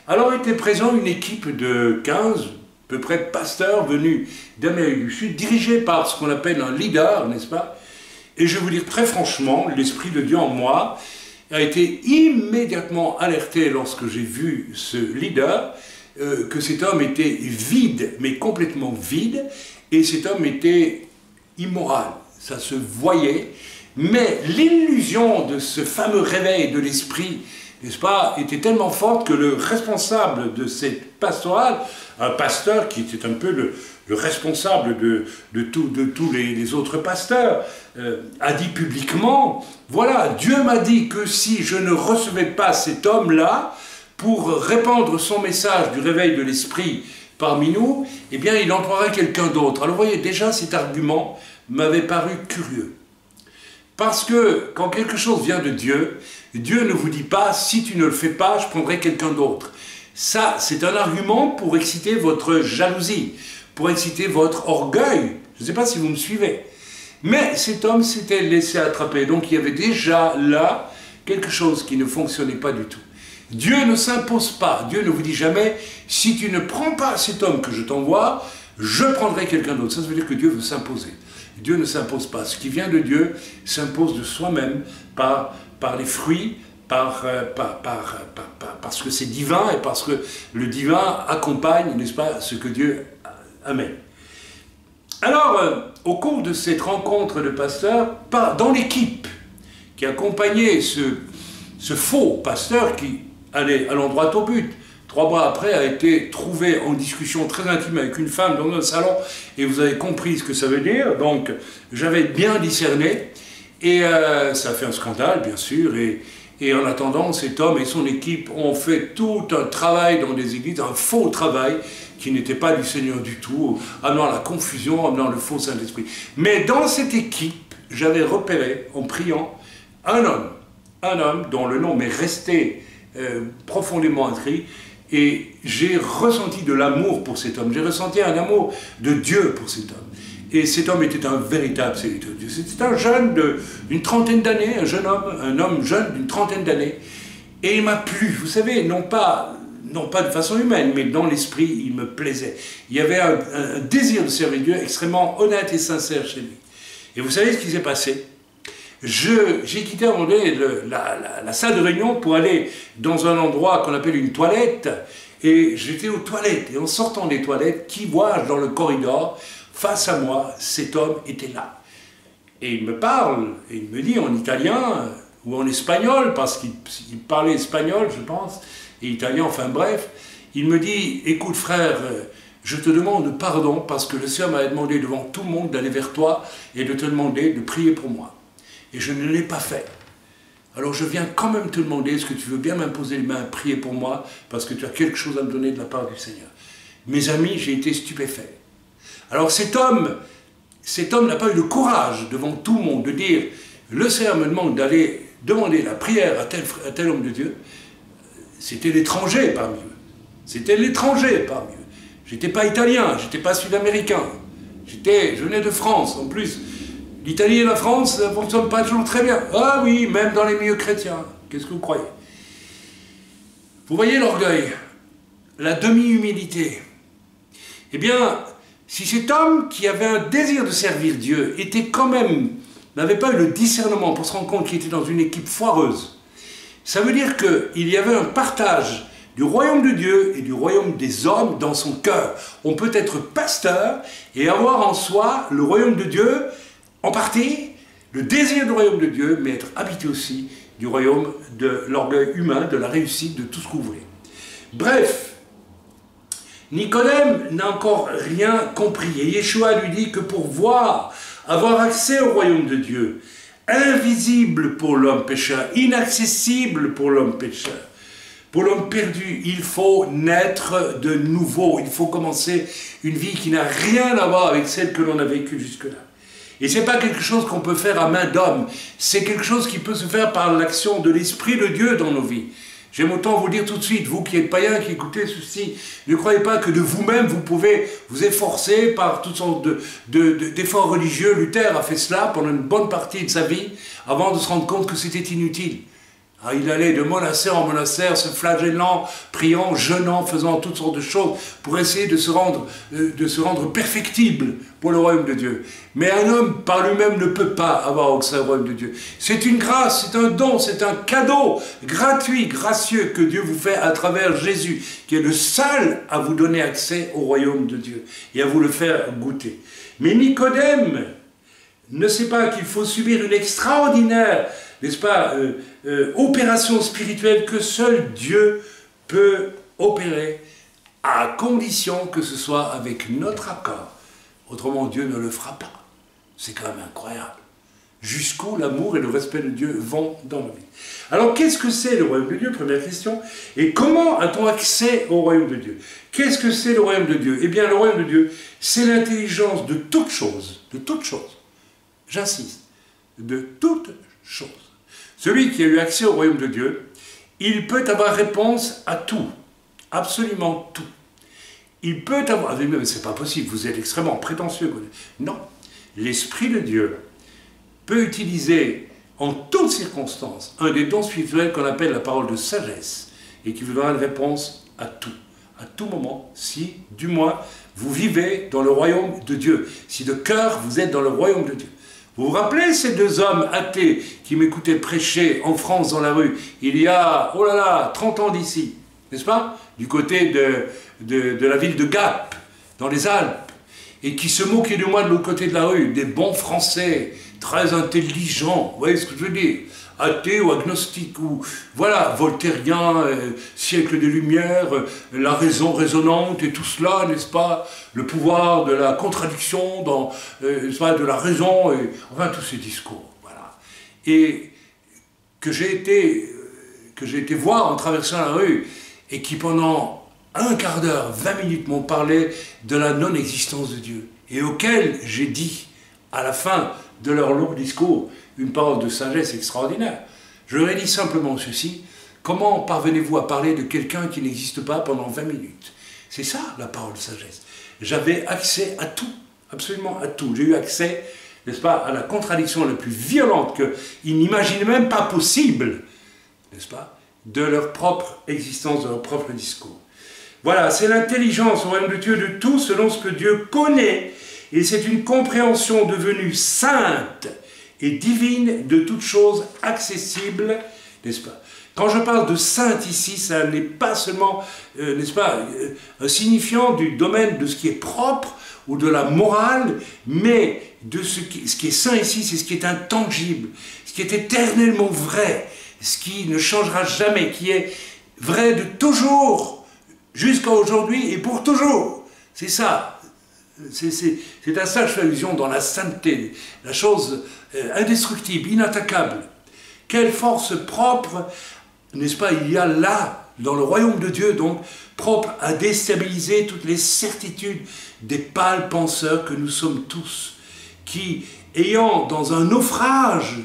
Alors, était présent une équipe de 15, à peu près, pasteurs venus d'Amérique du Sud, dirigés par ce qu'on appelle un leader, n'est-ce pas? Et je vais vous dire très franchement, l'Esprit de Dieu en moi a été immédiatement alerté lorsque j'ai vu ce leader, que cet homme était vide, mais complètement vide, et cet homme était immoral, ça se voyait, mais l'illusion de ce fameux réveil de l'esprit, n'est-ce pas, était tellement forte que le responsable de cette pastorale, un pasteur qui était un peu le responsable de tous les autres pasteurs, a dit publiquement, voilà, Dieu m'a dit que si je ne recevais pas cet homme-là, pour répandre son message du réveil de l'esprit parmi nous, eh bien il emploierait quelqu'un d'autre. Alors vous voyez, déjà cet argument m'avait paru curieux. Parce que quand quelque chose vient de Dieu, Dieu ne vous dit pas, si tu ne le fais pas, je prendrai quelqu'un d'autre. Ça, c'est un argument pour exciter votre jalousie, pour exciter votre orgueil. Je ne sais pas si vous me suivez. Mais cet homme s'était laissé attraper. Donc il y avait déjà là quelque chose qui ne fonctionnait pas du tout. Dieu ne s'impose pas. Dieu ne vous dit jamais, si tu ne prends pas cet homme que je t'envoie, je prendrai quelqu'un d'autre. Ça veut dire que Dieu veut s'imposer. Dieu ne s'impose pas. Ce qui vient de Dieu s'impose de soi-même par les fruits, parce que c'est divin et parce que le divin accompagne, n'est-ce pas, ce que Dieu amène. Alors, au cours de cette rencontre de pasteurs, dans l'équipe qui accompagnait ce faux pasteur qui allait allant droit au but, 3 mois après, a été trouvé en discussion très intime avec une femme dans un salon, et vous avez compris ce que ça veut dire, donc j'avais bien discerné, et ça a fait un scandale, bien sûr, et en attendant, cet homme et son équipe ont fait tout un travail dans des églises, un faux travail, qui n'était pas du Seigneur du tout, amenant la confusion, amenant le faux Saint-Esprit. Mais dans cette équipe, j'avais repéré, en priant, un homme dont le nom m'est resté profondément inscrit, et j'ai ressenti de l'amour pour cet homme, j'ai ressenti un amour de Dieu pour cet homme. Et cet homme était un véritable serviteur de Dieu. C'était un jeune d'une trentaine d'années, un homme jeune d'une trentaine d'années, et il m'a plu, vous savez, non pas de façon humaine, mais dans l'esprit, il me plaisait. Il y avait un désir de servir Dieu extrêmement honnête et sincère chez lui. Et vous savez ce qui s'est passé? J'ai quitté à un moment donné la salle de réunion pour aller dans un endroit qu'on appelle une toilette, et j'étais aux toilettes, et en sortant des toilettes, qui vois-je dans le corridor? Face à moi, cet homme était là. Et il me parle, et il me dit en italien, ou en espagnol, parce qu'il parlait espagnol, je pense, et italien, enfin bref, il me dit, écoute frère, je te demande pardon, parce que le Seigneur m'avait demandé devant tout le monde d'aller vers toi, et de te demander de prier pour moi. Et je ne l'ai pas fait. Alors je viens quand même te demander, est-ce que tu veux bien m'imposer les mains, prier pour moi, parce que tu as quelque chose à me donner de la part du Seigneur. Mes amis, j'ai été stupéfait. Alors cet homme n'a pas eu le courage devant tout le monde de dire, le Seigneur me demande d'aller demander la prière à tel homme de Dieu. C'était l'étranger parmi eux. C'était l'étranger parmi eux. J'étais pas italien, j'étais pas sud-américain. Je venais de France, en plus. L'Italie et la France, ça ne fonctionne pas toujours très bien. Ah oui, même dans les milieux chrétiens. Qu'est-ce que vous croyez? Vous voyez l'orgueil, la demi-humilité. Eh bien, si cet homme qui avait un désir de servir Dieu n'avait pas eu le discernement pour se rendre compte qu'il était dans une équipe foireuse, ça veut dire qu'il y avait un partage du royaume de Dieu et du royaume des hommes dans son cœur. On peut être pasteur et avoir en soi le royaume de Dieu, en partie, le désir du royaume de Dieu, mais être habité aussi du royaume de l'orgueil humain, de la réussite, de tout ce que vous voulez. Bref, Nicodème n'a encore rien compris. Et Yeshua lui dit que pour avoir accès au royaume de Dieu, invisible pour l'homme pécheur, inaccessible pour l'homme pécheur, pour l'homme perdu, il faut naître de nouveau. Il faut commencer une vie qui n'a rien à voir avec celle que l'on a vécue jusque-là. Et ce n'est pas quelque chose qu'on peut faire à main d'homme, c'est quelque chose qui peut se faire par l'action de l'Esprit de Dieu dans nos vies. J'aime autant vous dire tout de suite, vous qui êtes païens, qui écoutez ceci, ne croyez pas que de vous-même vous pouvez vous efforcer par toutes sortes d'efforts religieux. Luther a fait cela pendant une bonne partie de sa vie, avant de se rendre compte que c'était inutile. Il allait de monastère en monastère, se flagellant, priant, jeûnant, faisant toutes sortes de choses pour essayer de se rendre perfectible pour le royaume de Dieu. Mais un homme par lui-même ne peut pas avoir accès au royaume de Dieu. C'est une grâce, c'est un don, c'est un cadeau gratuit, gracieux que Dieu vous fait à travers Jésus, qui est le seul à vous donner accès au royaume de Dieu et à vous le faire goûter. Mais Nicodème ne sait pas qu'il faut subir une extraordinaire, n'est-ce pas, opération spirituelle que seul Dieu peut opérer, à condition que ce soit avec notre accord. Autrement, Dieu ne le fera pas. C'est quand même incroyable. Jusqu'où l'amour et le respect de Dieu vont dans nos vies. Alors, qu'est-ce que c'est le royaume de Dieu? Première question. Et comment a-t-on accès au royaume de Dieu? Qu'est-ce que c'est le royaume de Dieu? Eh bien, le royaume de Dieu, c'est l'intelligence de toute chose. De toute chose. J'insiste. De toute chose. Celui qui a eu accès au royaume de Dieu, il peut avoir réponse à tout, absolument tout. Il peut avoir... Mais c'est pas possible, vous êtes extrêmement prétentieux. Non, l'Esprit de Dieu peut utiliser en toutes circonstances, un des dons spirituels qu'on appelle la parole de sagesse, et qui vous donnera une réponse à tout moment, si, du moins, vous vivez dans le royaume de Dieu, si de cœur vous êtes dans le royaume de Dieu. Vous vous rappelez ces deux hommes athées qui m'écoutaient prêcher en France dans la rue, il y a, oh là là, 30 ans d'ici, n'est-ce pas? Du côté de la ville de Gap, dans les Alpes, et qui se moquaient de moi de l'autre côté de la rue, des bons Français, très intelligents, vous voyez ce que je veux dire? Athée ou agnostique, ou voilà, voltairien, siècle des Lumières, la raison résonante et tout cela, n'est-ce pas? Le pouvoir de la contradiction, n'est-ce pas, de la raison, et, enfin tous ces discours, voilà. Et que j'ai été voir en traversant la rue, et qui pendant un quart d'heure, 20 minutes m'ont parlé de la non-existence de Dieu, et auquel j'ai dit, à la fin de leur long discours, une parole de sagesse extraordinaire. Je leur ai dit simplement ceci: comment parvenez-vous à parler de quelqu'un qui n'existe pas pendant 20 minutes? C'est ça la parole de sagesse. J'avais accès à tout, absolument à tout. J'ai eu accès, n'est-ce pas, à la contradiction la plus violente qu'ils n'imaginaient même pas possible, n'est-ce pas, de leur propre existence, de leur propre discours. Voilà, c'est l'intelligence au royaume de Dieu de tout selon ce que Dieu connaît, et c'est une compréhension devenue sainte et divine de toutes choses accessibles, n'est-ce pas? Quand je parle de sainte ici, ça n'est pas seulement, n'est-ce pas, un signifiant du domaine de ce qui est propre ou de la morale, mais de ce qui est saint ici, c'est ce qui est intangible, ce qui est éternellement vrai, ce qui ne changera jamais, qui est vrai de toujours, jusqu'à aujourd'hui et pour toujours. C'est ça. C'est à ça que je fais allusion dans la sainteté, la chose indestructible, inattaquable. Quelle force propre, n'est-ce pas, il y a là, dans le royaume de Dieu, donc, propre à déstabiliser toutes les certitudes des pâles penseurs que nous sommes tous, qui, ayant dans un naufrage,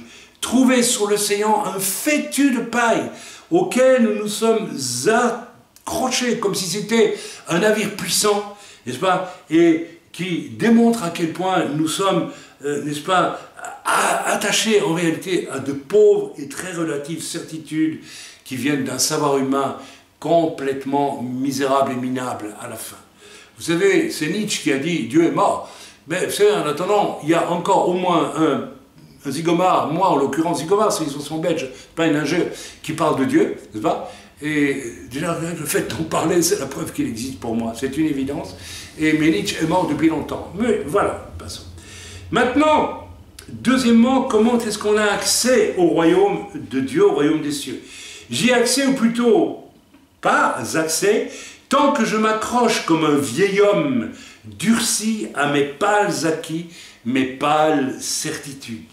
trouvé sur l'océan un fétu de paille auquel nous nous sommes accrochés comme si c'était un navire puissant, n'est-ce pas, et qui démontre à quel point nous sommes, n'est-ce pas, attachés en réalité à de pauvres et très relatives certitudes qui viennent d'un savoir humain complètement misérable et minable à la fin. Vous savez, c'est Nietzsche qui a dit « Dieu est mort ». Mais vous savez, en attendant, il y a encore au moins un zigomard, moi en l'occurrence zigomard, c'est ils sont belges, pas un nageur, qui parle de Dieu, n'est-ce pas? Et déjà, le fait d'en parler, c'est la preuve qu'il existe pour moi, c'est une évidence. Mais Nietzsche est mort depuis longtemps. Mais voilà, passons. Maintenant, deuxièmement, comment est-ce qu'on a accès au royaume de Dieu, au royaume des cieux? J'y ai accès, ou plutôt pas accès, tant que je m'accroche comme un vieil homme durci à mes pâles acquis, mes pâles certitudes.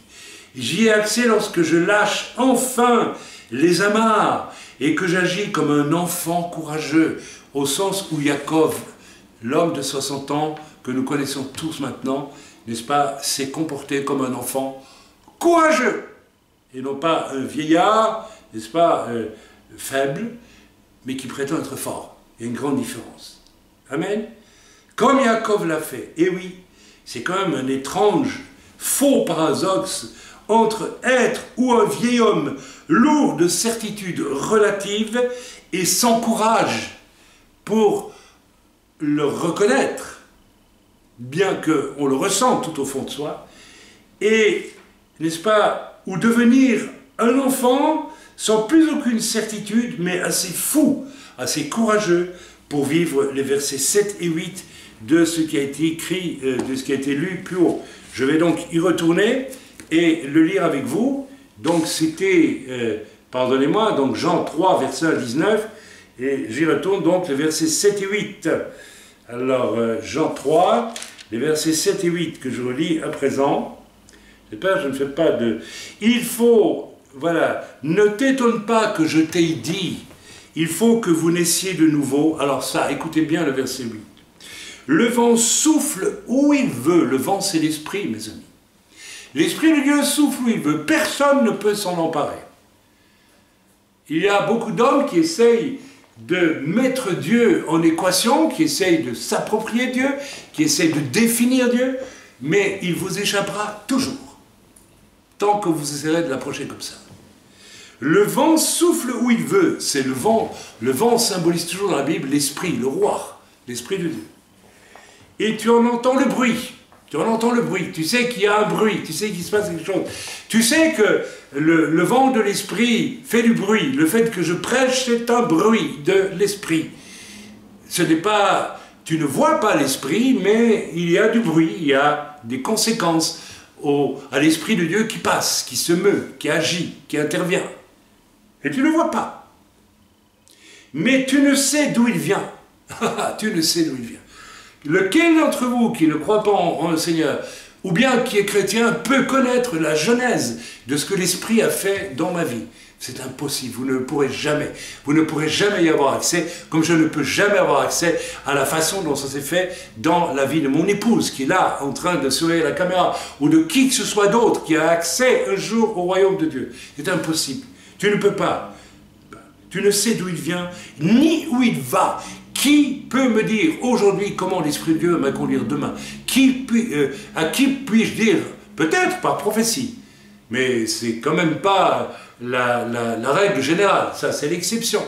J'y ai accès lorsque je lâche enfin les amarres et que j'agis comme un enfant courageux, au sens où Yaakov, l'homme de 60 ans que nous connaissons tous maintenant, n'est-ce pas, s'est comporté comme un enfant courageux, et non pas un vieillard, n'est-ce pas, faible, mais qui prétend être fort. Il y a une grande différence. Amen. Comme Yaakov l'a fait. Et oui, c'est quand même un étrange, faux paradoxe entre être ou un vieil homme lourd de certitudes relatives et sans courage pour le reconnaître, bien qu'on le ressente tout au fond de soi, et, n'est-ce pas, ou devenir un enfant sans plus aucune certitude, mais assez fou, assez courageux pour vivre les versets 7 et 8 de ce qui a été écrit, de ce qui a été lu plus haut. Je vais donc y retourner et le lire avec vous. Donc c'était, pardonnez-moi, donc Jean 3, verset 19, et j'y retourne donc les versets 7 et 8. Alors, Jean 3, les versets 7 et 8 que je relis à présent. J'espère que je ne fais pas de... Il faut, voilà, ne t'étonne pas que je t'ai dit, il faut que vous naissiez de nouveau. Alors ça, écoutez bien le verset 8. Le vent souffle où il veut. Le vent, c'est l'esprit, mes amis. L'esprit de Dieu souffle où il veut. Personne ne peut s'en emparer. Il y a beaucoup d'hommes qui essayent de mettre Dieu en équation, qui essayent de s'approprier Dieu, qui essayent de définir Dieu, mais il vous échappera toujours. tant que vous essaierez de l'approcher comme ça. Le vent souffle où il veut, c'est le vent. Le vent symbolise toujours dans la Bible l'esprit, le roi, l'esprit de Dieu. Et tu en entends le bruit. Tu en entends le bruit. Tu sais qu'il y a un bruit. Tu sais qu'il se passe quelque chose. Tu sais que le vent de l'esprit fait du bruit. Le fait que je prêche, c'est un bruit de l'esprit. Ce n'est pas... Tu ne vois pas l'esprit, mais il y a du bruit. Il y a des conséquences à l'esprit de Dieu qui passe, qui se meut, qui agit, qui intervient. Et tu ne le vois pas. Mais tu ne sais d'où il vient. Tu ne sais d'où il vient. Lequel d'entre vous qui ne croit pas en le Seigneur, ou bien qui est chrétien, peut connaître la genèse de ce que l'Esprit a fait dans ma vie? C'est impossible, vous ne pourrez jamais y avoir accès, comme je ne peux jamais avoir accès à la façon dont ça s'est fait dans la vie de mon épouse, qui est là, en train de surveiller la caméra, ou de qui que ce soit d'autre qui a accès un jour au royaume de Dieu. C'est impossible, tu ne peux pas. Tu ne sais d'où il vient, ni où il va. Qui peut me dire aujourd'hui comment l'Esprit de Dieu va me conduire demain? À qui puis-je dire? Peut-être par prophétie, mais c'est quand même pas la règle générale, ça c'est l'exception,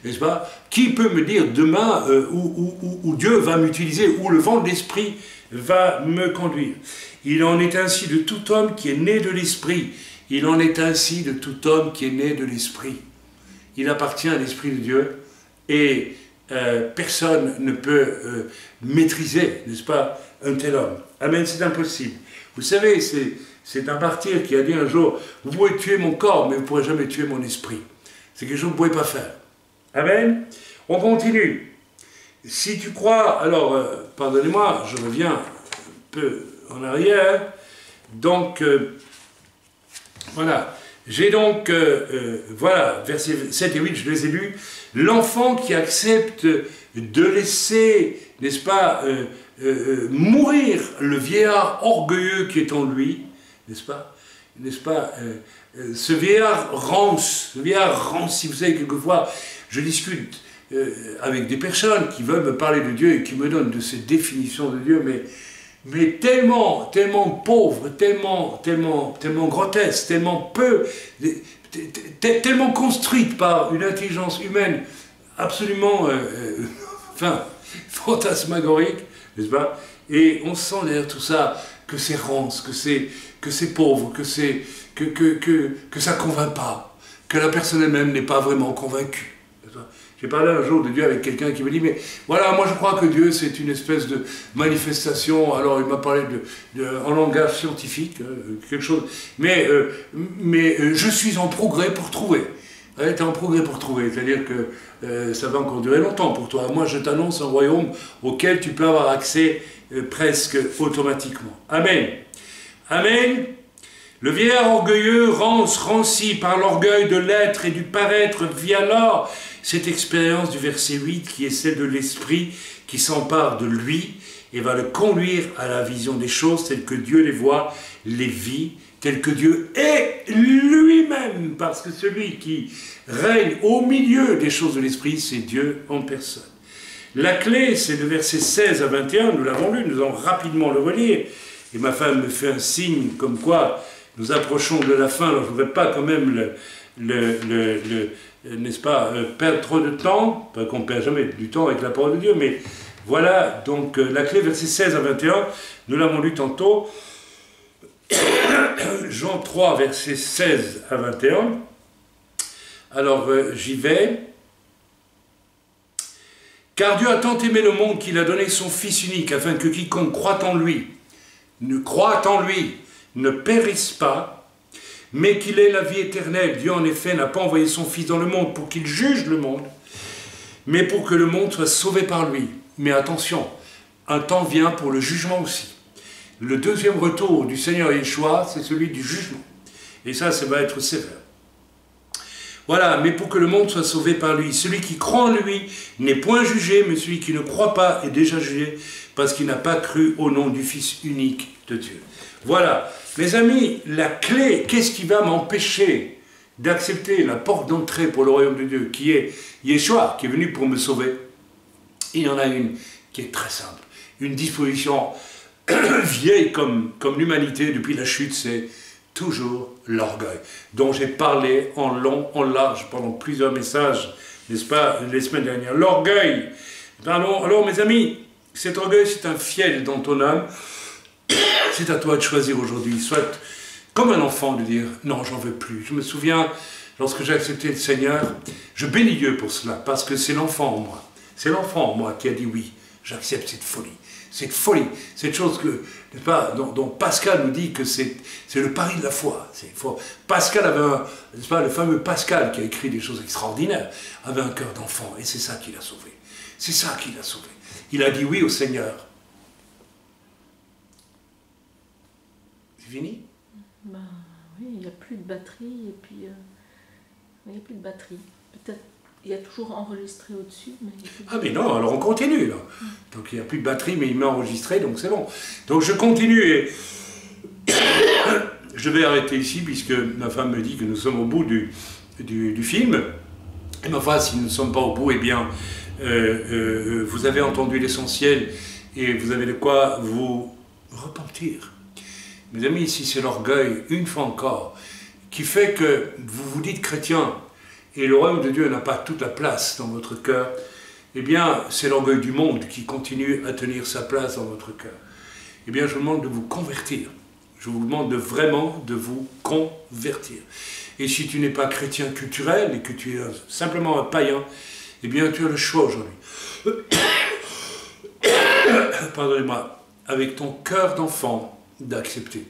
n'est-ce pas? Qui peut me dire demain où Dieu va m'utiliser, où le vent de l'Esprit va me conduire? Il en est ainsi de tout homme qui est né de l'Esprit. Il en est ainsi de tout homme qui est né de l'Esprit. Il appartient à l'Esprit de Dieu et personne ne peut maîtriser, n'est-ce pas, un tel homme. Amen, c'est impossible. Vous savez, c'est un martyr qui a dit un jour, vous pouvez tuer mon corps, mais vous ne pourrez jamais tuer mon esprit. C'est quelque chose que vous ne pouvez pas faire. Amen. On continue. Si tu crois, alors, pardonnez-moi, je reviens un peu en arrière. Donc, voilà. J'ai donc, voilà, versets 7 et 8, je les ai lus. L'enfant qui accepte de laisser, n'est-ce pas, mourir le vieillard orgueilleux qui est en lui, n'est-ce pas, ce vieillard rance, si vous savez, quelquefois, je discute avec des personnes qui veulent me parler de Dieu et qui me donnent de ces définitions de Dieu, mais tellement pauvre, tellement grotesque, tellement peu, tellement construite par une intelligence humaine absolument, fantasmagorique, n'est-ce pas? Et on sent derrière tout ça que c'est rance, que c'est pauvre, que ça ne convainc pas, que la personne elle-même n'est pas vraiment convaincue. J'ai parlé un jour de Dieu avec quelqu'un qui me dit, mais voilà, moi je crois que Dieu c'est une espèce de manifestation, alors il m'a parlé en langage scientifique, quelque chose, mais je suis en progrès pour trouver. Tu es en progrès pour trouver, c'est-à-dire que ça va encore durer longtemps pour toi. Moi je t'annonce un royaume auquel tu peux avoir accès presque automatiquement. Amen. Amen. Le vieillard orgueilleux, ranci par l'orgueil de l'être et du paraître, vit alors cette expérience du verset 8 qui est celle de l'esprit qui s'empare de lui et va le conduire à la vision des choses telles que Dieu les voit, les vit, telles que Dieu est lui-même, parce que celui qui règne au milieu des choses de l'esprit, c'est Dieu en personne. La clé, c'est le verset 16 à 21, nous l'avons lu, nous allons rapidement le relire, et ma femme me fait un signe comme quoi nous approchons de la fin, alors je ne voudrais pas quand même n'est-ce pas, perdre trop de temps, pas qu'on ne perd jamais du temps avec la parole de Dieu, mais voilà, donc la clé, verset 16 à 21, nous l'avons lu tantôt, Jean 3, verset 16 à 21, alors j'y vais. Car Dieu a tant aimé le monde qu'il a donné son Fils unique, afin que quiconque croit en lui, ne périsse pas, mais qu'il ait la vie éternelle. Dieu, en effet, n'a pas envoyé son Fils dans le monde pour qu'il juge le monde, mais pour que le monde soit sauvé par lui. Mais attention, un temps vient pour le jugement aussi. Le deuxième retour du Seigneur Yeshua, c'est celui du jugement. Et ça va être sévère. Voilà, mais pour que le monde soit sauvé par lui. Celui qui croit en lui n'est point jugé, mais celui qui ne croit pas est déjà jugé, parce qu'il n'a pas cru au nom du Fils unique de Dieu. Voilà, mes amis, la clé, qu'est-ce qui va m'empêcher d'accepter la porte d'entrée pour le royaume de Dieu, qui est Yeshua, qui est venu pour me sauver? Il y en a une qui est très simple, une disposition vieille comme l'humanité depuis la chute, c'est toujours l'orgueil, dont j'ai parlé en long, en large, pendant plusieurs messages, n'est-ce pas, les semaines dernières. L'orgueil. Alors, mes amis, cet orgueil, c'est un fiel dans ton âme. C'est à toi de choisir aujourd'hui, soit comme un enfant de dire « non, j'en veux plus ». Je me souviens, lorsque j'ai accepté le Seigneur, je bénis Dieu pour cela, parce que c'est l'enfant en moi. C'est l'enfant en moi qui a dit « oui, j'accepte cette folie ». Cette folie, cette chose que, n'est-ce pas, dont Pascal nous dit que c'est le pari de la foi. Pascal avait n'est-ce pas, le fameux Pascal qui a écrit des choses extraordinaires, avait un cœur d'enfant, et c'est ça qui l'a sauvé. C'est ça qui l'a sauvé. Il a dit oui au Seigneur. C'est fini? Ben, oui, il n'y a plus de batterie, et puis il n'y a plus de batterie. Peut-être il y a toujours enregistré au-dessus, mais... Ah mais non, alors on continue là. Donc il n'y a plus de batterie, mais il m'a enregistré, donc c'est bon. Donc je continue et je vais arrêter ici, puisque ma femme me dit que nous sommes au bout du film. Et ma foi, si nous ne sommes pas au bout, eh bien, vous avez entendu l'essentiel, et vous avez de quoi vous repentir. Mes amis, si c'est l'orgueil, une fois encore, qui fait que vous vous dites chrétien, et le royaume de Dieu n'a pas toute la place dans votre cœur, eh bien, c'est l'orgueil du monde qui continue à tenir sa place dans votre cœur. Eh bien, je vous demande de vous convertir. Je vous demande vraiment de vous convertir. Et si tu n'es pas chrétien culturel et que tu es simplement un païen, eh bien, tu as le choix aujourd'hui. Pardonnez-moi, avec ton cœur d'enfant, d'accepter